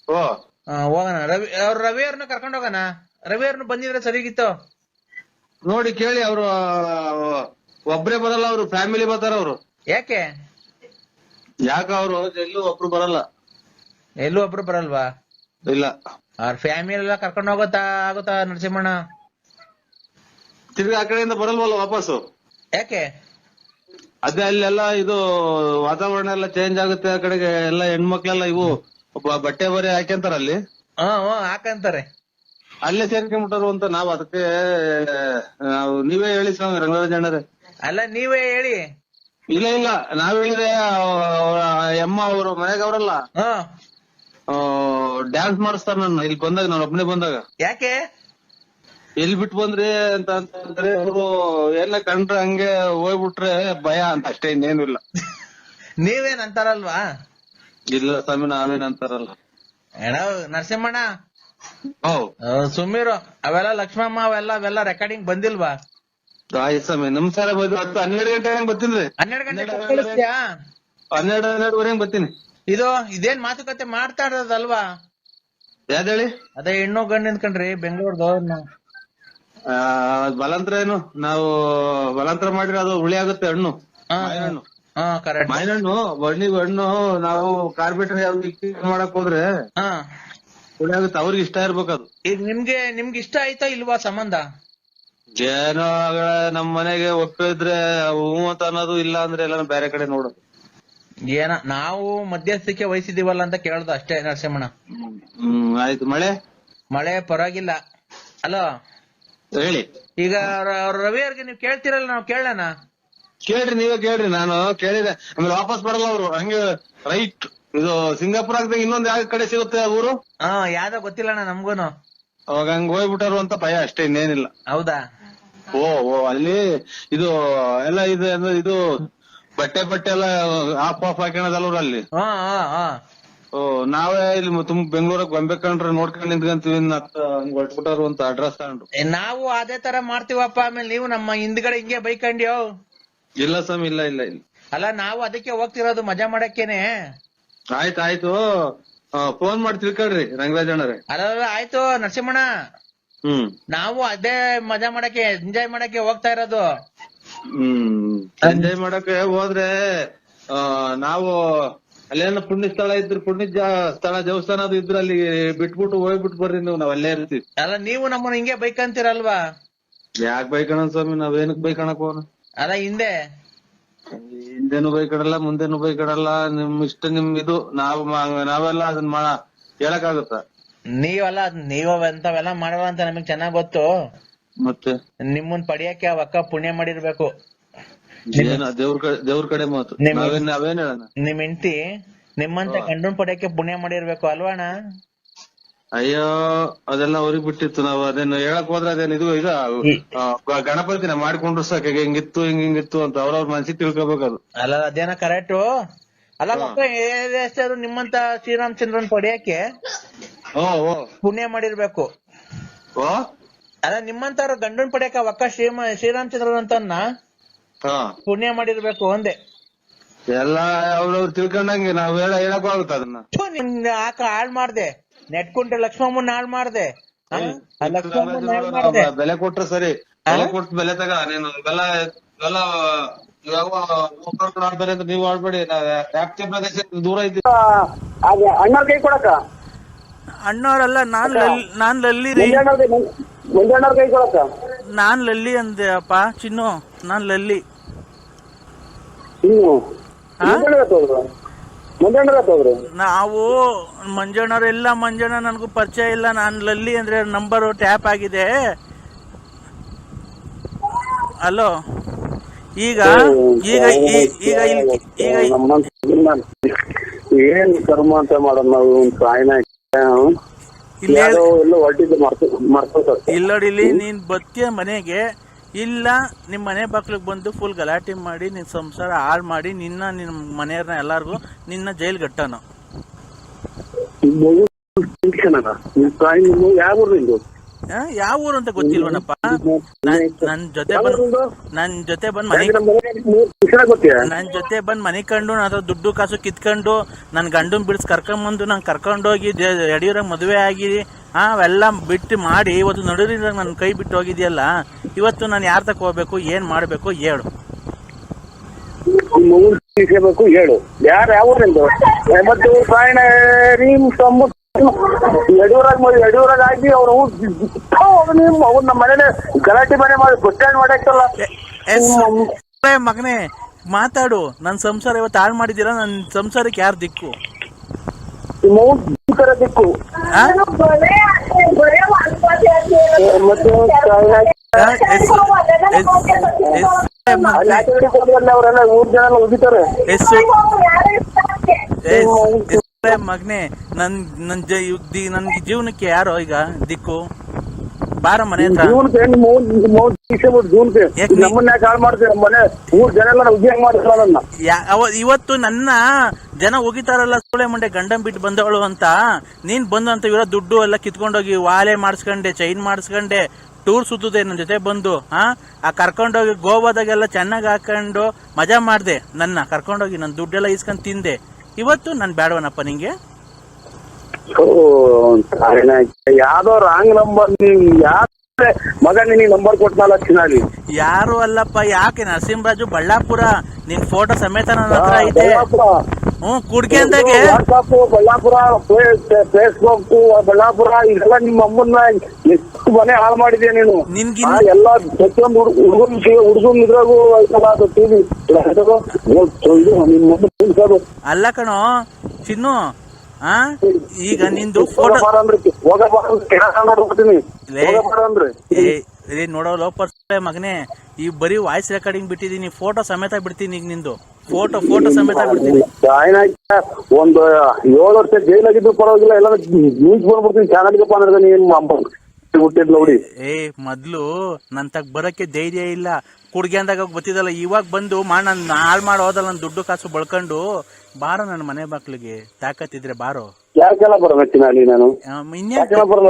ಓ ಹೋಗೋಣ. ರವಿ ಅವ್ರನ್ನ ಕರ್ಕೊಂಡ್ ಹೋಗೋಣ. ರವಿ ಅವ್ರನ್ನ ಬಂದಿದ್ರೆ ಸರಿಗಿತ್ತು. ನೋಡಿ ಕೇಳಿ, ಅವ್ರು ಒಬ್ರೇ ಬರಲ್ಲ, ಅವ್ರು ಫ್ಯಾಮಿಲಿ ಬರ್ತಾರ. ಅವ್ರು ಯಾಕೆ ಅವ್ರು ಎಲ್ಲೂ ಒಬ್ರು ಬರಲ್ಲ. ಎಲ್ಲೂ ಒಬ್ರು ಬರಲ್ವಾ? ಇಲ್ಲ, ಅವ್ರ ಫ್ಯಾಮಿಲಿ ಎಲ್ಲ ಕರ್ಕೊಂಡ್ ಆಗುತ್ತಾ ನರಸಿಂಹಣ್ಣ? ತಿರ್ಗಿ ಆ ಕಡೆಯಿಂದ ಬರಲ್ವಲ್ಲ ವಾಪಸ್ಸು. ಯಾಕೆ? ಅದೇ ಅಲ್ಲೆಲ್ಲ ಇದು ವಾತಾವರಣ ಎಲ್ಲ ಚೇಂಜ್ ಆಗುತ್ತೆ. ಆ ಕಡೆಗೆ ಎಲ್ಲ ಹೆಣ್ಮಕ್ಳೆಲ್ಲ ಇವು ಬಟ್ಟೆ ಬರೆ ಹಾಕ್ಯಂತಾರ ಅಲ್ಲಿ. ಹಾಕಂತಾರೆ. ಅಲ್ಲೇ ಸೇರ್ಕೊಂಡ್ಬಿಟ್ಟರು ಅಂತ ನಾವ್ ಅದಕ್ಕೆ ನೀವೇ ಹೇಳಿ ಸ್ವಾಮಿ ರಂಗರಾಜಣ್ಣರೇ. ಅಲ್ಲ ನೀವೇ ಹೇಳಿ. ಇಲ್ಲ ನಾವ್ ಹೇಳಿದ್ರೆ ಅಮ್ಮ ಅವ್ರ ಮನೆಗೆ ಅವರಲ್ಲ ಡ್ಯಾನ್ಸ್ ಮಾಡಿಸ್ತಾರ ನನ್ನ ಇಲ್ಲಿ ಬಂದಾಗ, ನಾನು ಒಬ್ಬನೇ ಬಂದಾಗ. ಯಾಕೆ? ಎಲ್ಲಿ ಬಿಟ್ಟು ಬಂದ್ರಿ ಅಂತಂದ್ರೆ ಅವರು ಎಲ್ಲ ಕಂಡ್ರೆ ಹಂಗೆ ಹೋಗ್ಬಿಟ್ರೆ ಭಯ ಅಂತ ಅಷ್ಟೇ, ಇನ್ನೇನು ಇಲ್ಲ. ನೀವೇನ್ ಅಂತಾರಲ್ವಾ? ಇಲ್ಲ ಸ್ವಾಮಿ, ನಾವೇನ್ ಅಂತಾರಲ್ಲ. ನರಸಿಂಹಣ್ಣ ಸುಮ್ಮೀರು. ಅವೆಲ್ಲ ಲಕ್ಷ್ಮಮ್ಮ ಅವೆಲ್ಲ ರೆಕಾರ್ಡಿಂಗ್ ಬಂದಿಲ್ವಾ? ಆಯ್ತು ಸ್ವಾಮಿ, ನಮ್ ಸಲ 12 ಗಂಟೆ ಬರ್ತೀನಿ. 12 ಗಂಟೆ ಕಳಿಸ್ತೀಯಾ? 12:30 ಬರ್ತೀನಿ. ಇದೇನ್ ಮಾತುಕತೆ ಮಾಡ್ತಾ ಇರೋದಲ್ವಾ? ಯಾವ್ದು ಹೇಳಿ? ಅದೇ ಹೆಣ್ಣು ಗಂಡು ನಿಂತ್ಕೊಂಡ್ರಿ ಬೆಂಗಳೂರ್ದು. ಬಲಾಂತರ ಏನು, ನಾವು ಬಲಾಂತರ ಮಾಡಿದ್ರೆ ಅದು ಹುಳಿ ಆಗುತ್ತೆ ಹಣ್ಣು. ಮಾವಿನಹಣ್ಣು ಮಾವಿನಹಣ್ಣು ಹಣ್ಣು ನಾವು ಕಾರ್ಬಿಟ್ರೆ ಯಾವ್ದು ಮಾಡಕ್ ಹೋದ್ರೆ ಹುಳಿ ಆಗುತ್ತೆ. ಅವ್ರಿಗೆ ಇಷ್ಟ ಇರ್ಬೇಕದು. ಈಗ ನಿಮ್ಗೆ ಇಷ್ಟ ಆಯ್ತಾ ಇಲ್ವಾ ಸಂಬಂಧ? ಏನೋ ನಮ್ ಮನೆಗೆ ಒಪ್ಪಿದ್ರೆ ಹೂ ಅಂತ ಅನ್ನೋದು, ಇಲ್ಲ ಅಂದ್ರೆ ಎಲ್ಲ ಬೇರೆ ಕಡೆ ನೋಡೋದು. ನಾವು ಮಧ್ಯಸ್ಥಿಕೆ ವಹಿಸಿದೀವಲ್ಲ ಅಂತ ಕೇಳ್ದು ಅಷ್ಟೇ ನರಸಿಂಹಣ್ಣ. ಆಯ್ತು. ಮಳೆ ಪರವಾಗಿಲ್ಲ ಅಲೋ? ಹೇಳಿ. ಈಗ ರವಿ ಅವ್ರಿಗೆ ನೀವ್ ಕೇಳ್ತಿರಲ್ಲ, ನಾವು ಕೇಳೋಣ. ಕೇಳ್ರಿ, ನೀವೇ ಕೇಳ್ರಿ. ನಾನು ಕೇಳಿದೆ, ಆಮೇಲೆ ವಾಪಸ್ ಬರಲ್ಲ ಅವ್ರು ಹಂಗೆ ರೈಟ್. ಇದು ಸಿಂಗಾಪುರ ಆಗ್ದಾಗ ಇನ್ನೊಂದ್ ಯಾವ ಕಡೆ ಸಿಗುತ್ತೆ ಆ ಊರು? ಯಾವ್ದೋ ಗೊತ್ತಿಲ್ಲಣ್ಣ ನಮ್ಗೂನು. ಅವಾಗ ಹಂಗ ಹೋಗ್ಬಿಟ್ಟಾರು ಅಂತ ಭಯ ಅಷ್ಟೇ, ಇನ್ನೇನಿಲ್ಲ. ಹೌದಾ? ಓ ಅಲ್ಲಿ ಇದು ಎಲ್ಲ ಇದು ಬಟ್ಟೆ ಎಲ್ಲ ಆಫ್ ಹಾಕೋಣದಲ್ವ್ರ ಅಲ್ಲಿ. ನಾವೇ ಇಲ್ಲಿ ಬೆಂಗಳೂರಾಗ ಗೊಂಬೆಕಂಡ್ರೆ ನೋಡ್ಕೊಂಡ್ ನಿಂತ್ಕೊಂತೀವಿ, ಹಂಗ್ ಹೊಟ್ಬಿಟ್ಟಾರು ಅಂತ ಅಡ್ರೆಸ್ ತಗೊಂಡು. ನಾವು ಅದೇ ತರ ಮಾಡ್ತೀವಪ್ಪ. ಆಮೇಲೆ ನೀವು ನಮ್ಮ ಹಿಂದ್ಗಡೆ ಹಿಂಗೆ ಬೈಕಂಡ್ಯೋ? ಇಲ್ಲ ಸ್ವಾಮಿ, ಇಲ್ಲ. ಅಲ್ಲ ನಾವು ಅದಕ್ಕೆ ಹೋಗ್ತಿರೋದು ಮಜಾ ಮಾಡಕ್ಕೇನೆ. ಆಯ್ತು ಫೋನ್ ಮಾಡಿ ತಿಳ್ಕೊಳ್ರಿ ರಂಗರಾಜಣ್ಣರೇ. ಅಲ್ಲ ಆಯ್ತು ನರಸಿಂಹಣ್ಣ, ನಾವು ಅದೇ ಮಜಾ ಮಾಡಕ್ಕೆ ಎಂಜಾಯ್ ಮಾಡಕ್ಕೆ ಹೋಗ್ತಾ ಇರೋದು. ಎಂಜಾಯ್ ಮಾಡಕ್ಕೆ ಹೋದ್ರೆ ನಾವು ಅಲ್ಲೇನ ಪುಣ್ಯ ಸ್ಥಳ ಇದ್ರು, ಪುಣ್ಯ ಸ್ಥಳ ದೇವಸ್ಥಾನ ಅದು ಇದ್ರೆ ಅಲ್ಲಿ ಬಿಟ್ಬಿಟ್ಟು ಹೋಗ್ಬಿಟ್ಟು ಬರ್ರಿ ನೀವು, ನಾವ್ ಅಲ್ಲೇ ಇರ್ತೀವಿ. ಅಲ್ಲ ನೀವು ನಮ್ಮನ್ನ ಹಿಂಗೆ ಬೈಕ್ ಅಂತೀರಲ್ವಾ? ಯಾಕೆ ಬೈಕಣ ಸ್ವಾಮಿ, ನಾವೇನಕ್ ಬೈಕಣಕ್ ಹೋಗೋಣ? ಅಲ್ಲ ಹಿಂದೆನು ಬೈಕಡಲ್ಲ, ಮುಂದೆನು ಬೈಕಡಲ್ಲ. ನಿಮ್ ಇಷ್ಟ, ನಿಮ್ ಇದು. ನಾವೆಲ್ಲ ಅದನ್ನ ಹೇಳಕ್ಕಾಗುತ್ತ? ನೀವೆಲ್ಲ ಮಾಡಲ್ಲ ಅಂತ ನಮಗ್ ಚೆನ್ನಾಗ್ ಗೊತ್ತು. ಮತ್ತೆ ನಿಮ್ಮನ್ ಪಡಿಯಕ್ಕೆ ಆ ಅಕ್ಕ ಪುಣ್ಯ ಮಾಡಿರ್ಬೇಕು. ದೇವ್ರ ಕಡೆ ಮಾತು. ನಾವೇನ್ ಹೇಳೋಣ? ನಿಮ್ ಹೆಂಡತಿ ನಿಮ್ಮಂತ ಗಂಡನ್ ಪಡಿಯಕ್ಕೆ ಪುಣ್ಯ ಮಾಡಿರ್ಬೇಕು ಅಲ್ವಾಣ? ಅಯ್ಯೋ, ಅದೆಲ್ಲ ಅವ್ರಿಗೆ ಬಿಟ್ಟಿತ್ತು. ನಾವು ಅದೇನು ಹೇಳಕ್ ಹೋದ್ರೆ ಅದೇನು ಇದು ಗಣಪತಿನ ಮಾಡ್ಕೊಂಡ್ರು ಸಾಕ, ಹಿಂಗಿತ್ತು ಹಿಂಗಿತ್ತು ಅಂತ ಅವ್ರವ್ರ ಮನ್ಸಿಗೆ ತಿಳ್ಕೊಬೇಕದು. ಅಲ್ಲ ಅದೇನ ಕರೆಕ್ಟು. ಅಲ್ಲ ಹೆಸರು ನಿಮ್ಮಂತ ಶ್ರೀರಾಮಚಂದ್ರನ್ ಪಡಿಯಕ್ಕೆ ಪುಣ್ಯ ಮಾಡಿರ್ಬೇಕು. ಅಲ್ಲ ನಿಮ್ಮಂತವ್ರು ಗಂಡನ್ ಪಡಿಯಕ ಒಕ್ಕ ಶ್ರೀರಾಮಚಂದ್ರನ್ ಅಂತನ್ನ ಪುಣ್ಯ ಮಾಡಿರ್ಬೇಕು ಒಂದೇ. ಎಲ್ಲ ಅವ್ರವ್ರು ತಿಳ್ಕೊಂಡಂಗೆ ನಾವ್ ಹೇಳಕ್ ಆಗುತ್ತ ಅದನ್ನ. ಹಾಳ್ ಮಾಡ್ದೆ, ನೆಟ್ಕೊಂಡ್ರೆ ಲಕ್ಷ್ಮಮ್ಮನ್ ಹಾಳ್ ಮಾಡ್ದೆ. ಬೆಲೆ ಕೊಟ್ರೆ ಸರಿ, ಬೆಲೆ ಕೊಟ್ಟು ಬೆಲೆ ತಗ. ನೀನು ಇವೆಲ್ಲ ಆಡ್ತಾರೆ ಅಂತ ನೀವು ಆಡ್ಬೇಡಿ. ವ್ಯಾಪ್ತಿ ಪ್ರದೇಶ ದೂರ ಇದ್ದೀವಿ. ಅಣ್ಣ ಕೈ ಕೊಡಕ ಅಣ್ಣವ್ರಲ್ಲ, ನಾನ್ ಲಲ್ಲಿ ರೀ. ಕೈ ಕೊಡಕ ನಾನ್ ಲಲ್ಲಿ ಅಂದೆ ಅಪ್ಪ ಚಿನ್ನು, ನಾನ್ ಲಲ್ಲಿ. ನಾವು ಮಂಜಣ್ಣವ್ರೆಲ್ಲ ಮಂಜಣ್ಣ ನನ್ಗೂ ಪರಿಚಯ ಇಲ್ಲ. ನಾನ್ ಲಲ್ಲಿ ಅಂದ್ರೆ ನಂಬರ್ ಟ್ಯಾಪ್ ಆಗಿದೆ. ಹಲೋ, ಈಗ ಈಗ ಈಗ ಈಗ ಏನ್ ಕರ್ಮ ಅಂತ ಮಾಡೋದು ನಾವು ಸಾಯನ ಇಲ್ಲಿ ಎಲ್ಲ ಹೊಟ್ಟಿದ್ದು ಮರ್ತೋತ ಇಲ್ಲ ನೋಡಿ, ಇಲ್ಲಿ ನೀನ್ ಬತ್ತಿಯ ಮನೆಗೆ ಇಲ್ಲ ನಿಮ್ಮ ಮನೆ ಬಾಕ್ಲಿಗೆ ಬಂದು ಫುಲ್ ಗಲಾಟೆ ಮಾಡಿ ನಿನ್ ಸಂಸಾರ ಹಾಳು ಮಾಡಿ ನಿನ್ನ ಮನೆಯವ್ರನ್ನ ಎಲ್ಲಾರ್ಗು ನಿನ್ನ ಜೈಲ್ ಗಟ್ಟನು. ಯಾವ ಊರು ಅಂತ ಗೊತ್ತಿಲ್ವನಪ್ಪ. ನನ್ ಜೊತೆ ಬಂದ್ ಮನೆ ಕಂಡು ಅಥವಾ ದುಡ್ಡು ಕಾಸು ಕಿತ್ಕೊಂಡು ನನ್ ಗಂಡನ್ ಬಿಡಿಸ್ ಕರ್ಕೊಂಬಂದು ನಂಗೆ ಕರ್ಕೊಂಡೋಗಿ ಯಡಿಯೂರಾಗ ಮದುವೆ ಆಗಿ ಅವೆಲ್ಲ ಬಿಟ್ಟು ಮಾಡಿ ಇವತ್ತು ನಡುವಿನ ನನ್ ಕೈ ಬಿಟ್ಟು ಹೋಗಿದ್ಯಲ್ಲ, ಇವತ್ತು ನಾನು ಯಾರ ತಕ ಹೋಗ್ಬೇಕು, ಏನ್ ಮಾಡ್ಬೇಕು ಹೇಳು. ಹೇಳು ಯಾರು ಯಾವ್ದು ಮತ್ತು ಯಡಿಯೂರಾಗ ಆಗಿ ಅವ್ರು ನಮ್ಮ ಮನೇನೆ ಗಲಾಟೆ ಮನೆ ಮಾಡಿ ಬಸ್ ಸ್ಟ್ಯಾಂಡ್ ಮಾಡಾಕ್ತಲ್ಲ. ಮಗನೇ ಮಾತಾಡು, ನನ್ ಸಂಸಾರ ಇವತ್ತು ಹಾಳು ಮಾಡಿದ್ದೀರಾ, ನನ್ ಸಂಸಾರಕ್ಕೆ ಯಾರು ದಿಕ್ಕು? ದಿಕ್ಕು ಅವರೆಲ್ಲ 3 ಜನ ಉಗಿತಾರೆ. ಮಗನೇ ನನ್ಗೆ ಜೀವನಕ್ಕೆ ಯಾರೋ ಈಗ ದಿಕ್ಕು? ಬಾರ ಮನೆ ಹತ್ರ. ಇವತ್ತು ನನ್ನ ಜನ ಹೋಗಿತಾರಲ್ಲ ಸೂಳೆ ಮುಂಡೆ ಗಂಡನ್ ಬಿಟ್ಟು ಬಂದವಳು ಅಂತ, ನೀನ್ ಬಂದು ಅಂತ ಇರೋ ದುಡ್ಡು ಎಲ್ಲ ಕಿತ್ಕೊಂಡೋಗಿ ವಾಲೆ ಮಾಡಿಸ್ಕೊಂಡೆ, ಚೈನ್ ಮಾಡಿಸ್ಕೊಂಡೆ, ಟೂರ್ ಸುತ್ತದೆ ನನ್ನ ಜೊತೆ ಬಂದು. ಆ ಕರ್ಕೊಂಡೋಗಿ ಗೋವಾದಾಗೆಲ್ಲ ಚೆನ್ನಾಗಿ ಹಾಕೊಂಡು ಮಜಾ ಮಾಡ್ದೆ, ನನ್ನ ಕರ್ಕೊಂಡೋಗಿ ನನ್ನ ದುಡ್ಡೆಲ್ಲ ಇಸ್ಕೊಂಡ್ ತಿಂದೆ. ಇವತ್ತು ನನ್ ಬೇಡವನಪ್ಪ ನಿಂಗೆ. ಯಾವ್ದೋ ರಾಂಗ್ ನಂಬರ್, ಮಗ ನಿನಗೆ ನಂಬರ್ ಕೊಟ್ಟನಲ್ಲ ಚಿನ್ನಾಲಿ. ಯಾರು ಅಲ್ಲಪ್ಪ, ಯಾಕೆ ನರಸಿಂಹರಾಜು ಬಳ್ಳಾಪುರ, ನಿನ್ ಫೋಟೋ ಸಮೇತ ನನ್ನ ಹತ್ರ ಇದೆ. ಕುಡ್ಗೆ ಅಂದಾಗೆ ಬಳ್ಳಾಪುರ, ಫೇಸ್ಬುಕ್ ಬಳ್ಳಾಪುರ, ಇದೆಲ್ಲ ನಿಮ್ಮ ಅಮ್ಮನ್ನ ಎಷ್ಟು ಮನೆ ಹಾಳು ಮಾಡಿದ್ಯಾ ನೀನು. ಎಲ್ಲ ಪ್ರತಿಯೊಂದು ಹುಡುಗನ್ ಇದ್ರಾಗೂ ಟಿವಿ ಅಲ್ಲ ಕಣೋ ಚಿನ್ನು. ಈಗ ನಿಂದು ಫೋಟೋ ನೋಡೋ ಲೋಪರ್ ಮಗನೇ, ಈ ಬರೀ ವಾಯ್ಸ್ ರೆಕಾರ್ಡಿಂಗ್ ಬಿಟ್ಟಿದೀನಿ, ಫೋಟೋ ಸಮೇತ ಬಿಡ್ತೀನಿ. ಈಗ ನಿಂದು ಫೋಟೋ ಸಮೇತ ಬಿಡ್ತೀನಿ. ಒಂದು 7 ವರ್ಷ ಜೈಲಾಗಿದ್ರು ಪರವಾಗಿಲ್ಲ, ಎಲ್ಲ ನ್ಯೂಸ್ ಬಂದ್ಬಿಡ್ತೀನಿ ಚಾನಲ್ಗೆ ಹುಟ್ಟಿದ್ ನೋಡಿ. ಮೊದ್ಲು ನನ್ ತಗ್ ಬರಕ್ಕೆ ಧೈರ್ಯ ಇಲ್ಲ, ಕುಡ್ಗೆ ಅಂದಾಗ ಗೊತ್ತಿದಲ್ಲ. ಇವಾಗ ಬಂದು ನನ್ ಹಾಳು ಮಾಡಿ ಹೋದಲ್ಲ, ನನ್ ದುಡ್ಡು ಕಾಸು ಬಳ್ಕೊಂಡು ಬಾರೋ ನನ್ನ ಮನೆ ಬಾಕ್ಲಿಗೆ, ತಾಕತ್ತಿದ್ರೆ ಬಾರೋ. ಯಾಕೆಲ್ಲ ಬರಬೇಕಿನ ಅಲ್ಲಿ ನಾನು ಬರಲ್ಲ,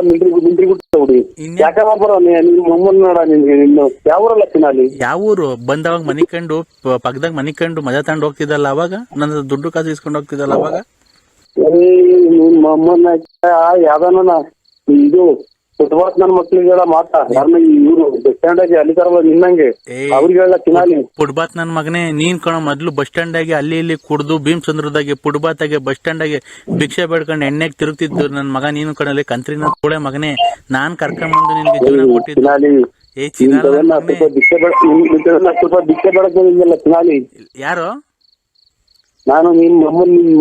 ಯಾವೂರಲ್ಲ ಚಿನಾಲಿ? ಯಾವ ಊರು? ಬಂದವಾಗ ಮನಿಕಂಡು ಪಕ್ಕದಾಗ ಮನಿಕಂಡು ಮಜಾ ತಗೊಂಡು ಹೋಗ್ತಿದ್ದಲ್ಲ ಅವಾಗ, ನನ್ನ ದುಡ್ಡು ಕಾಸು ಇಸ್ಕೊಂಡು ಹೋಗ್ತಿದ್ದಲ್ಲ ಅವಾಗ. ಅಮ್ಮನ ಯಾವ್ದಾನ ಇದು ಫುಟ್ಬಾತ್ ನನ್ನ ಮಕ್ಳಿಗೆಲ್ಲ ಮಾತಾ ಯಾರನ್ನ ಇವ್ರು ಬಸ್ ಸ್ಟ್ಯಾಂಡ್ ಆಗಿ ಅಲ್ಲಿ ತರಲ್ಲ ನಿನ್ನಂಗೆ ಅವ್ರಿಗೆಲ್ಲ ಚಿನಾಲಿ. ಫುಟ್ಬಾತ್ ನನ್ ಮಗನೇ, ನೀನ್ ಕಣ ಮೊದ್ಲು ಬಸ್ ಸ್ಟ್ಯಾಂಡ್ ಆಗಿ ಅಲ್ಲಿ ಇಲ್ಲಿ ಕುಡ್ದು ಭೀಮಚಂದ್ರದಾಗೆ ಫುಟ್ಬಾತ್ ಆಗಿ ಬಸ್ ಸ್ಟ್ಯಾಂಡ್ ಆಗಿ ಭಿಕ್ಷೆ ಬೇಡ್ಕೊಂಡು ಎಣ್ಣೆಗೆ ತಿರುಗ್ತಿದ್ದು ನನ್ ಮಗ. ನೀನು ಕಣಲ್ಲಿ ಕಂತ್ರಿನ ಕೂಳೆ ಮಗನೇ, ನಾನ್ ಕರ್ಕೊಂಡ್ಬಂದು ನಿನ್ಗೆ ಜೀವನ ಕೊಟ್ಟಿದ್ದು. ಯಾರು? ನಾನು ನಿಮ್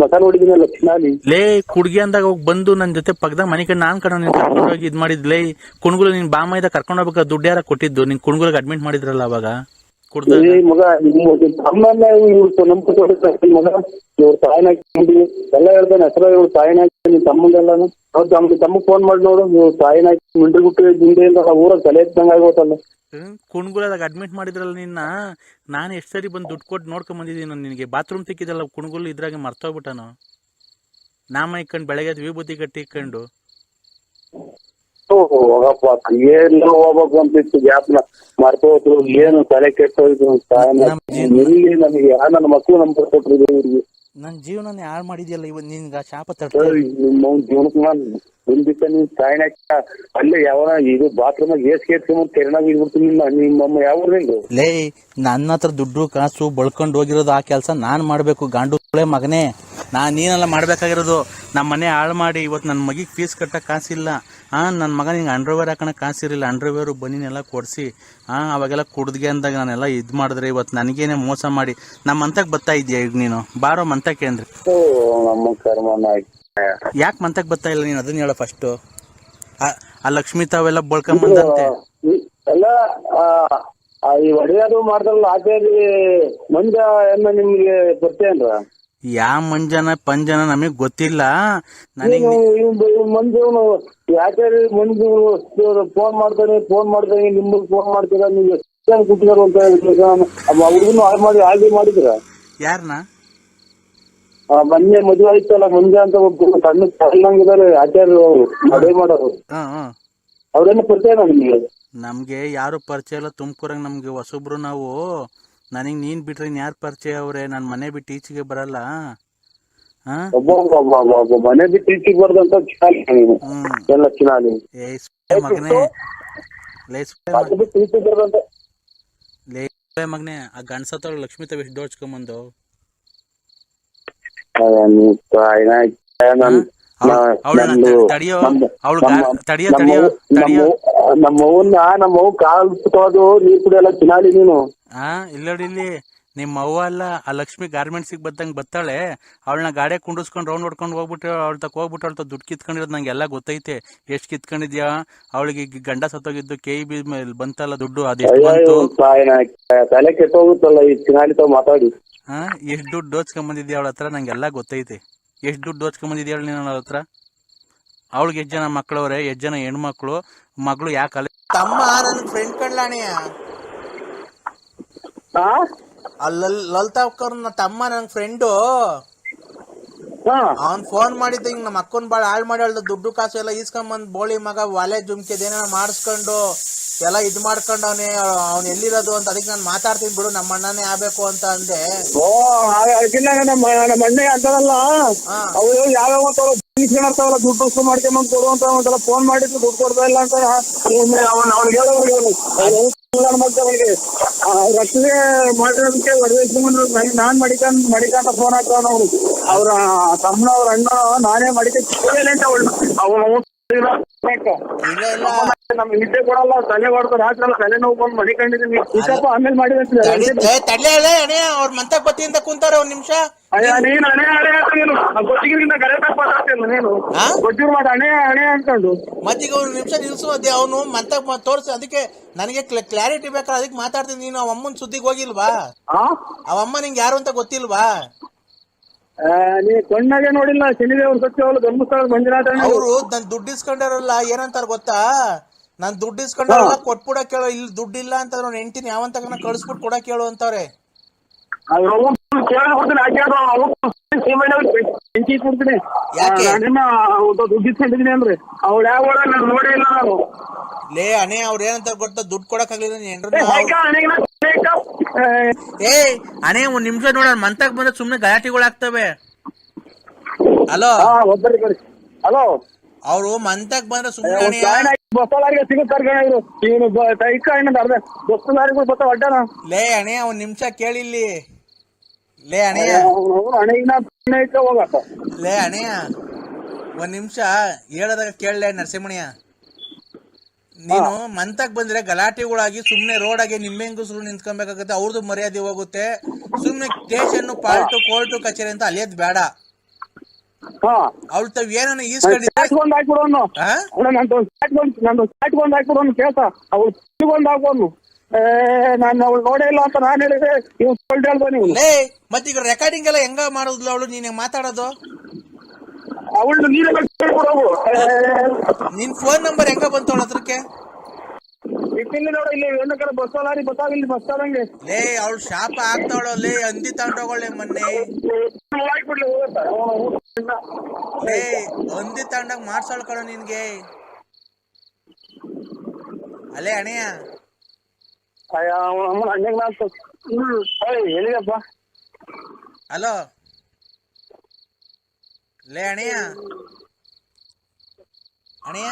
ಮತ ನೋಡಿದಿನಲ್ಲ ಚಿನಾಲಿ. ಲೇ ಕುಡ್ಗಿ ಅಂದಾಗ ಹೋಗಿ ಬಂದು ನನ್ ಜೊತೆ ಪಕ್ಕದಾಗ ಮನೆ ಕಡೆ ನಾನ್ ಕಣ ನೀನ್ ಕರ್ಕೊಂಡೋಗಿ ಇದ್ ಮಾಡಿದ್ಲೇ. ಕುಣ್ಗುಲು ನಿನ್ ಬಾಮ ಇದ್ದ ಕರ್ಕೊಂಡ್ ಹೋಗ್ಬೇಕಾ, ದುಡ್ಡು ಯಾರ ಕೊಟ್ಟಿದ್ದು? ನಿನ್ ಕುಣ್ಗುಲಿಗೆ ಅಡ್ಮಿಟ್ ಮಾಡಿದ್ರಲ್ಲ ಅವಾಗ ಕುಡ್ದ ಮಗ. ಮಗ ಇವ್ರ ತಾಯಿನ ಎಲ್ಲ ಹೇಳ್ತಾನೆ ಹೆಸರು, ಇವ್ರ ತಾಯಿನ ನಿನ್ ತಮ್ಮಂದೆಲ್ಲಾನು ತಮ್ಮ ಫೋನ್ ಮಾಡಿ ನೋಡು, ಇವ್ರ ತಾಯಿನ ಮಿಂಟ್ರಿ ಗುಟ್ಟು ದಿಂಡೆಯಿಂದ ಊರಾಗ ತಲೆ ಎತ್ತಂಗ ಆಗೋತಲ್ಲ. ಕುಣ್ಗುಲದಾಗ ಅಡ್ಮಿಟ್ ಮಾಡಿದ್ರಲ್ಲ ನಿನ್ನ, ನಾನು ಎಷ್ಟು ಸರಿ ಬಂದು ದುಡ್ಡು ಕೊಟ್ಟು ನೋಡ್ಕೊಂಡ್ ಬಂದಿದ್ದೀನಿ. ನಿನಗೆ ಬಾತ್ರೂಮ್ ತಿಕ್ಕಿದಲ್ಲ ಕುಣ್ಗುಲ್ ಇದ್ರಾಗೆ ಮರ್ತೋಗ್ಬಿಟ್ಟನು. ನಾಮ ಇಕ್ಕೊಂಡು ಬೆಳಗ್ಗೆ ವಿಭೂತಿ ಕಟ್ಟಿ ಇಕ್ಕೊಂಡು ಹೋಗಪ್ಪ ಏನು ಹೋಗ್ಬೇಕು ಅಂತಿತ್ತು, ಗ್ಯಾಪ್ನ ಮರ್ತೋದ್ರು. ಏನು ತಲೆ ಕೆಟ್ಟೋಯ್ತು ನನಗೆ. ನನ್ನ ಮಕ್ಕಳು ನಂಬರ್ ಕೊಟ್ರು ಇವ್ರಿಗೆ. ನನ್ ಜೀವನ ಹಾಳು ಮಾಡಿದ್ಯಲ್ಲ ಇವತ್ತು, ನಿನ್ಗ ಶಾಪ ನಿಮ್ಮ ಜೀವನಕ್ಕೆ ಮುಂದಿತ್ತ ನೀನ್ ಸಾಯಣ ಅಲ್ಲೇ ಯಾವ ಇದು ಬಾತ್ರೂಮ್ ಏಸ್ಕೊಂಡ್ ತೆರನಾಗ ಇದ್ಬಿಡ್ತೀನಿ. ನಿಮ್ಮಮ್ಮ ಯಾವ ಲೇ, ನನ್ನ ಹತ್ರ ದುಡ್ಡು ಕಾಸು ಬಳ್ಕೊಂಡು ಹೋಗಿರೋದು ಆ ಕೆಲಸ ನಾನ್ ಮಾಡ್ಬೇಕು. ಗಾಂಡು ಮಗನೇ, ನೀನೆಲ್ಲ ಮಾಡ್ಬೇಕಾಗಿರೋದು. ನಮ್ಮ ಮನೆ ಹಾಳು ಮಾಡಿ ಇವತ್ತು ನನ್ನ ಮಗಿಗೆ ಫೀಸ್ ಕಟ್ಟಕ್ ಕಾಸಿಲ್ಲ. ನನ್ನ ಮಗ ನಿಂಗೆ ಅಂಡರ್ವೇರ್ ಹಾಕೋಣಕ್ ಕಾಸಿರಲಿಲ್ಲ, ಅಂಡರ್ವೇರು ಬನ್ನಿನೆಲ್ಲ ಕೊಡಿಸಿ ಅವಾಗೆಲ್ಲ ಕುಡ್ದ್ಗೆ ಅಂದಾಗ ನಾನೆಲ್ಲ ಇದು ಮಾಡಿದ್ರೆ ಇವತ್ತು ನನಗೇನೆ ಮೋಸ ಮಾಡಿ ನಮ್ಮ ಮಂತಕ್ ಬರ್ತಾ ಇದೆಯಾ ಈಗ ನೀನು? ಬಾರೋ ಮಂತಕ್ಕೆ ಅಂದ್ರೆ ಯಾಕೆ ಮಂತಕ್ ಬರ್ತಾ ಇಲ್ಲ ನೀನು? ಅದನ್ನ ಹೇಳೋ ಫಸ್ಟ್. ಆ ಲಕ್ಷ್ಮಿ ತಾವೆಲ್ಲ ಬಳ್ಕೊಂಬಂದಂತೆ ಎಲ್ಲ ಈ ಒಡೆಯದು ಮಾಡ್ತಾರಲ್ಲ ಆಚೆಯಲ್ಲಿ ಮಂಜ ಎನ್ನ ನಿಮ್ಗೆ ಪರಿಚಯ ಏನ್ರ? ಯಾವ ಮಂಜನ ಪಂಜನ ನಮಗ್ ಗೊತ್ತಿಲ್ಲ. ನನಗ್ ಮಂಜು ಯಾಕೆ ಮಂಜು ಫೋನ್ ಮಾಡ್ತಾನೆ ನಿಮ್ಗೆ ಫೋನ್ ಮಾಡ್ತೀರಾ ನೀವು ಕುಟ್ಟಿದಾರ ಅಂತ ಹುಡುಗನು ಹಾಗೆ ಮಾಡಿದ್ರ? ಯಾರನ್ನ? ಮೊನ್ನೆ ಮದುವೆ ಆಯ್ತಲ್ಲ ಮಂಜ ಅಂತ ಒಬ್ಬ ಸಣ್ಣ ತಳ್ಳಂಗಿದ್ದಾರೆ ಆಚಾರ್ಯ ಅವರು ಮದುವೆ ಮಾಡೋರು, ಅವ್ರೇನು ಪರಿಚಯ ನಿಮ್ಗೆ? ನಮ್ಗೆ ಯಾರು ಪರಿಚಯ ಇಲ್ಲ. ತುಮಕೂರಾಗ ನಮ್ಗೆ ಹೊಸಬ್ರು ನಾವು. ನನಗ್ ನೀನ್ ಬಿಟ್ರೆ ಯಾರು ಪರಿಚಯ ಅವ್ರೆ? ನಾನ್ ಮನೆ ಬಿಟ್ಟು ಈಚೆಗೆ ಬರಲ್ಲ. ಒಬ್ಬ ಮನೆ ಬಿಟ್ಟು ಈಚೆಗೆ ಬರ್ದಂತ ಎಲ್ಲ ಚಿನಾಲಿ ಮಗನೇ, ಮಗನೇ ಆ ಗಂಡಸತ್ತವ್ರು ಲಕ್ಷ್ಮೀ ತವ ಎಷ್ಟು ದೋಚ್ಕೊಂಬಂದು ನಮ್ಮವ್ ಕಾಲ್ ಸುತ್ತೋದು ನೀರ್ ಕುಡಿಯಲ್ಲ ಚಿನಾಲಿ ನೀನು. ಇಲ್ಲಿ ನಿಮ್ಮ ಅವ್ವ ಅಲ್ಲ, ಆ ಲಕ್ಷ್ಮಿ ಗಾರ್ಮೆಂಟ್ಸಿಗೆ ಬದ್ದಂಗೆ ಬತ್ತಾಳೆ. ಅವಳನ್ನ ಗಾಡಿ ಕುಂಡಿಸ್ಕೊಂಡು ರೌಂಡ್ ಹೊಡ್ಕೊಂಡು ಹೋಗ್ಬಿಟ್ಟು ಅವಳ ತಕ ಹೋಗ್ಬಿಟ್ಟು ಅವಳ ದುಡ್ಡು ಕಿತ್ಕೊಂಡಿರೋದು ನಂಗೆಲ್ಲ ಗೊತ್ತೈತೆ. ಎಷ್ಟು ಕಿತ್ಕೊಂಡಿದ್ಯಾ? ಅವಳಿಗೆ ಗಂಡ ಸತ್ತೋಗಿದ್ದು KEB ಮೇಲೆ ಬಂತಲ್ಲ ದುಡ್ಡು, ಅದೆಷ್ಟು ಬಂತು? ತಲೆ ಕೆಟ್ಟೋಗುತ್ತಲ್ಲ ಈ ಚಿನಾಲಿ ತಾವ್ ಮಾತಾಡಿ. ಎಷ್ಟು ದುಡ್ಡು ದೋಚ್ಕೊಂಬಂದಿದ್ಯಾ ಅವಳ ಹತ್ರ? ನಂಗೆಲ್ಲ ಗೊತ್ತೈತೆ. ಎಷ್ಟು ದುಡ್ಡು ದೋಚ್ಕೊಂಬಂದಿದ್ಯಾ ನೀನು ಅವಳ ಹತ್ರ? ಅವಳಿಗೆ ಎಷ್ಟು ಜನ ಮಕ್ಕಳವ್ರೆ? ಎಷ್ಟು ಜನ ಹೆಣ್ಮಕ್ಳು? ಮಗಳು ಯಾಕೆ ತಮ್ಮ ನನ್ನ ಫ್ರೆಂಡ್ ಕಣ್ಲಾಣಿ ಲಲಿತಾವ್ಕರ್ ತಮ್ಮ ನನ್ ಫ್ರೆಂಡು. ಅವ್ನ್ ಫೋನ್ ಮಾಡಿದ್ದ ಹಿಂಗ್ ನಮ್ಮ ಅಕ್ಕನ್ ಬಾಳ ಹಾಳ್ ಮಾಡಿ ದುಡ್ಡು ಕಾಸು ಎಲ್ಲ ಈಸ್ಕೊಂಬಂದ್ ಬೋಳಿ ಮಗ ಒಲೆ ಜುಮ್ಕೆದೇನ ಮಾಡಿಸ್ಕೊಂಡು ಎಲ್ಲ ಇದ್ ಮಾಡ್ಕೊಂಡು ಅವ್ನ್ ಎಲ್ಲಿರೋದು ಅಂತ. ಅದಕ್ಕೆ ನಾನ್ ಮಾತಾಡ್ತೀನಿ ಬಿಡು, ನಮ್ಮ ಅಣ್ಣನೇ ಆಗ್ಬೇಕು ಅಂತ ಅಂದೆ. ನಮ್ಮ ಅಣ್ಣ ಅಂತಾರಲ್ಲ ಅವ್ರು ಯಾವ್ಯಾವ ದುಡ್ಡು ಮಾಡ್ಕೊಂಬಂದ್ ಕೊಡುವಂತ ಫೋನ್ ಮಾಡಿದ್ರು ದುಡ್ಡು ಕೊಡ್ತಾ ಇಲ್ಲ ಅಂತ ಅವ್ನಿಗೆ ರಸ್ತೆ ಮಾಡಿರೋದಕ್ಕೆ ನಾನ್ ಮಡಿಕಂತ ಫೋನ್ ಹಾಕ್ತಾವ ಅವ್ರು. ಅವ್ರ ತಮ್ಮನ ಅವ್ರ ಅಣ್ಣ ನಾನೇ ಮಡಿಕ ಅವನು ನಮ್ ನಿದ್ದೆ ಕೊಡಲ್ಲ, ತಲೆ ಹೊಡ್ತಾರೆ ರಾತ್ರಿ ತಲೆ ನೋವು ಬಂದು ಮಡಿಕೊಂಡಿದ್ದೀನಿ. ಆಮೇಲೆ ಮಾಡಿದ್ರೆ ಅವ್ರ ಮಂತಕ್ ಬತ್ತಿಂದ ಕುಂತಾರ ಒಂದ್ ನಿಮಿಷ. ನೀನು ಹಣೆ ನೀನು ಗೊತ್ತಿಗಿಂತ ಕರೆಕ್ಟಾಗಿ ಮಾತಾಡ್ತಿಲ್ಲ ನೀನು ಗೊತ್ತಿರ್ ಮಾಡಿ ಹಣೆ ಅನ್ಕೊಂಡು ಮತ್ತೀಗ ಒಂದ್ ನಿಮಿಷ ನಿಲ್ಸು. ಅದೇ ಅವನು ಮಂತಕ್ ತೋರ್ಸಿ, ಅದಕ್ಕೆ ನನಗೆ ಕ್ಲಾರಿಟಿ ಬೇಕಾದ್ರೆ ಅದಕ್ಕೆ ಮಾತಾಡ್ತೀನಿ. ನೀನು ಅವ ಅಮ್ಮನ್ ಸುದ್ದಿಗೆ ಹೋಗಿಲ್ವಾ? ಅವಮ್ಮ ನಿಂಗೆ ಯಾರು ಅಂತ ಗೊತ್ತಿಲ್ವಾ? ನೀ ಕಣ್ಣಾಗೆ ನೋಡಿಲ್ಲ. ಶನಿದೇವ್ರ ಸತ್ಯವಲ್ಲ ಧರ್ಮಸ್ಥಳ ಮಂಜುನಾಥ ಅವರು ನನ್ ದುಡ್ಡು ಇಸ್ಕೊಂಡಾರಲ್ಲ ಏನಂತಾರ ಗೊತ್ತಾ? ನಾನ್ ದುಡ್ಡು ಇಸ್ಕೊಂಡಾರಲ್ಲ ಕೊಟ್ಬಿಡಕ್ ಕೇಳೋ. ಇಲ್ಲಿ ದುಡ್ಡು ಇಲ್ಲ ಅಂತ ಅವ್ನ ಹೆಂಡ್ತಿನ ಯಾವಂತ ಕಳಿಸ್ಬಿಟ್ಟು ಕೊಡಕ್ ಕೇಳು ಅಂತವ್ರೆ. ದುಡ್ಡು ಇಸ್ಕೊಂಡಿದೀನಿ ಅಂದ್ರೆ ಅವ್ಳು ಯಾವ ನೋಡೇ ಇಲ್ಲ ನಾನು. ಲೇ ಅಣೆ ಅವ್ರ ಏನಂತ ಗೊತ್ತಾ? ದುಡ್ಡು ಕೊಡಕ್ ಆಗ್ಲಿಲ್ಲ. ಅಣೆ ಒಂದ್ ನಿಮಿಷ ನೋಡ, ಮಂತಾಗ್ ಬಂದ್ರೆ ಸುಮ್ನೆ ಗಲಾಟೆಗಳು ಆಗ್ತವೆ. ಹಲೋ ಹಲೋ, ಅವ್ರು ಮಂತಾಗ್ ಬಂದ್ರೆ ಸುಮ್ನೆ ಬಸ್ಸಾರಿಗೆ ಸಿಗುತ್ತಾರೆ ಇವನು ಬಸ್ಸಾರಿಗಳು ಬತ್ತ ಅಡ್ಡನ. ಲೇ ಅಣೆ ಒಂದ್ ನಿಮಿಷ ಕೇಳಿಲ್ಲಿ. ಲೇ ಅಣೆಯ ಲೇ ಅಣೆಯ ಒಂದ್ ನಿಮಿಷ ಹೇಳದಾಗ ಕೇಳಲೇ ನರಸಿಂಹಣ್ಯ. ನೀನು ಮಂತಕ್ ಬಂದ್ರೆ ಗಲಾಟೆಗಳಾಗಿ ಸುಮ್ನೆ ರೋಡಾಗೆ ನಿಂಬೆಂಗುಸ್ರು ನಿಂತ್ಕೊಬೇಕಾಗತ್ತೆ. ಅವ್ರದ್ದು ಮರ್ಯಾದೆ ಹೋಗುತ್ತೆ. ಸುಮ್ನೆ ಸ್ಟೇಷನ್ ಪಾಲ್ಟು ಕೋರ್ಟು ಕಚೇರಿ ಅಂತ ಅಲಿಯೋದ್ ಬೇಡ. ಅವ್ಳ ತಾವ್ ಏನನ್ನ ಈಸ್ಕೊಂಡಿದ್ದೆ ಕೇಳ್ತ ಅವ್ಳು ಹಾಕೋನು. ನಾನು ಅವಳು ನೋಡೇ ಇಲ್ಲ ಅಂತ ನಾನ್ ಹೇಳಿದ್ರೆ ಲೇ ಮತ್ತೀಗ ರೆಕಾರ್ಡಿಂಗ್ ಎಲ್ಲ ಹೆಂಗ ಮಾಡೋದಿಲ್ಲ ಅವಳು? ನೀನ್ ಮಾತಾಡೋದು ಅವಳು ನಿನ್ ಫೋನ್ ನಂಬರ್ ಹೆಂಗ ಬಂತು ಅವಳ ಹತ್ರಕ್ಕೆ? ನೋಡ ಇಲ್ಲಿ ಏನಕ್ಕಾರ ಬಸ್ಸಾರಿ ಬಸ್ಸಾಗಿಲ್ಲಿ ಬಸ್ಸಾದಂಗೆ. ಲೇ ಅವಳು ಶಾಪ ಆಗ್ತಾವಳ. ಲೇ ಹಂದಿ ತಗೊಂಡೋಗಳೆ ಮೊನ್ನೆ. ಲೇ ಹಂದಿ ತಗೊಂಡಾಗ ಮಾಡ್ಸೋಳ್ ಕಣ ನಿನ್ಗೆ. ಅಲ್ಲೇ ಅಣೆಯ ಹೇಳಿದಪ್ಪ. ಹಲೋ ಲೇ ಅಣೆಯ ಅಣೆಯ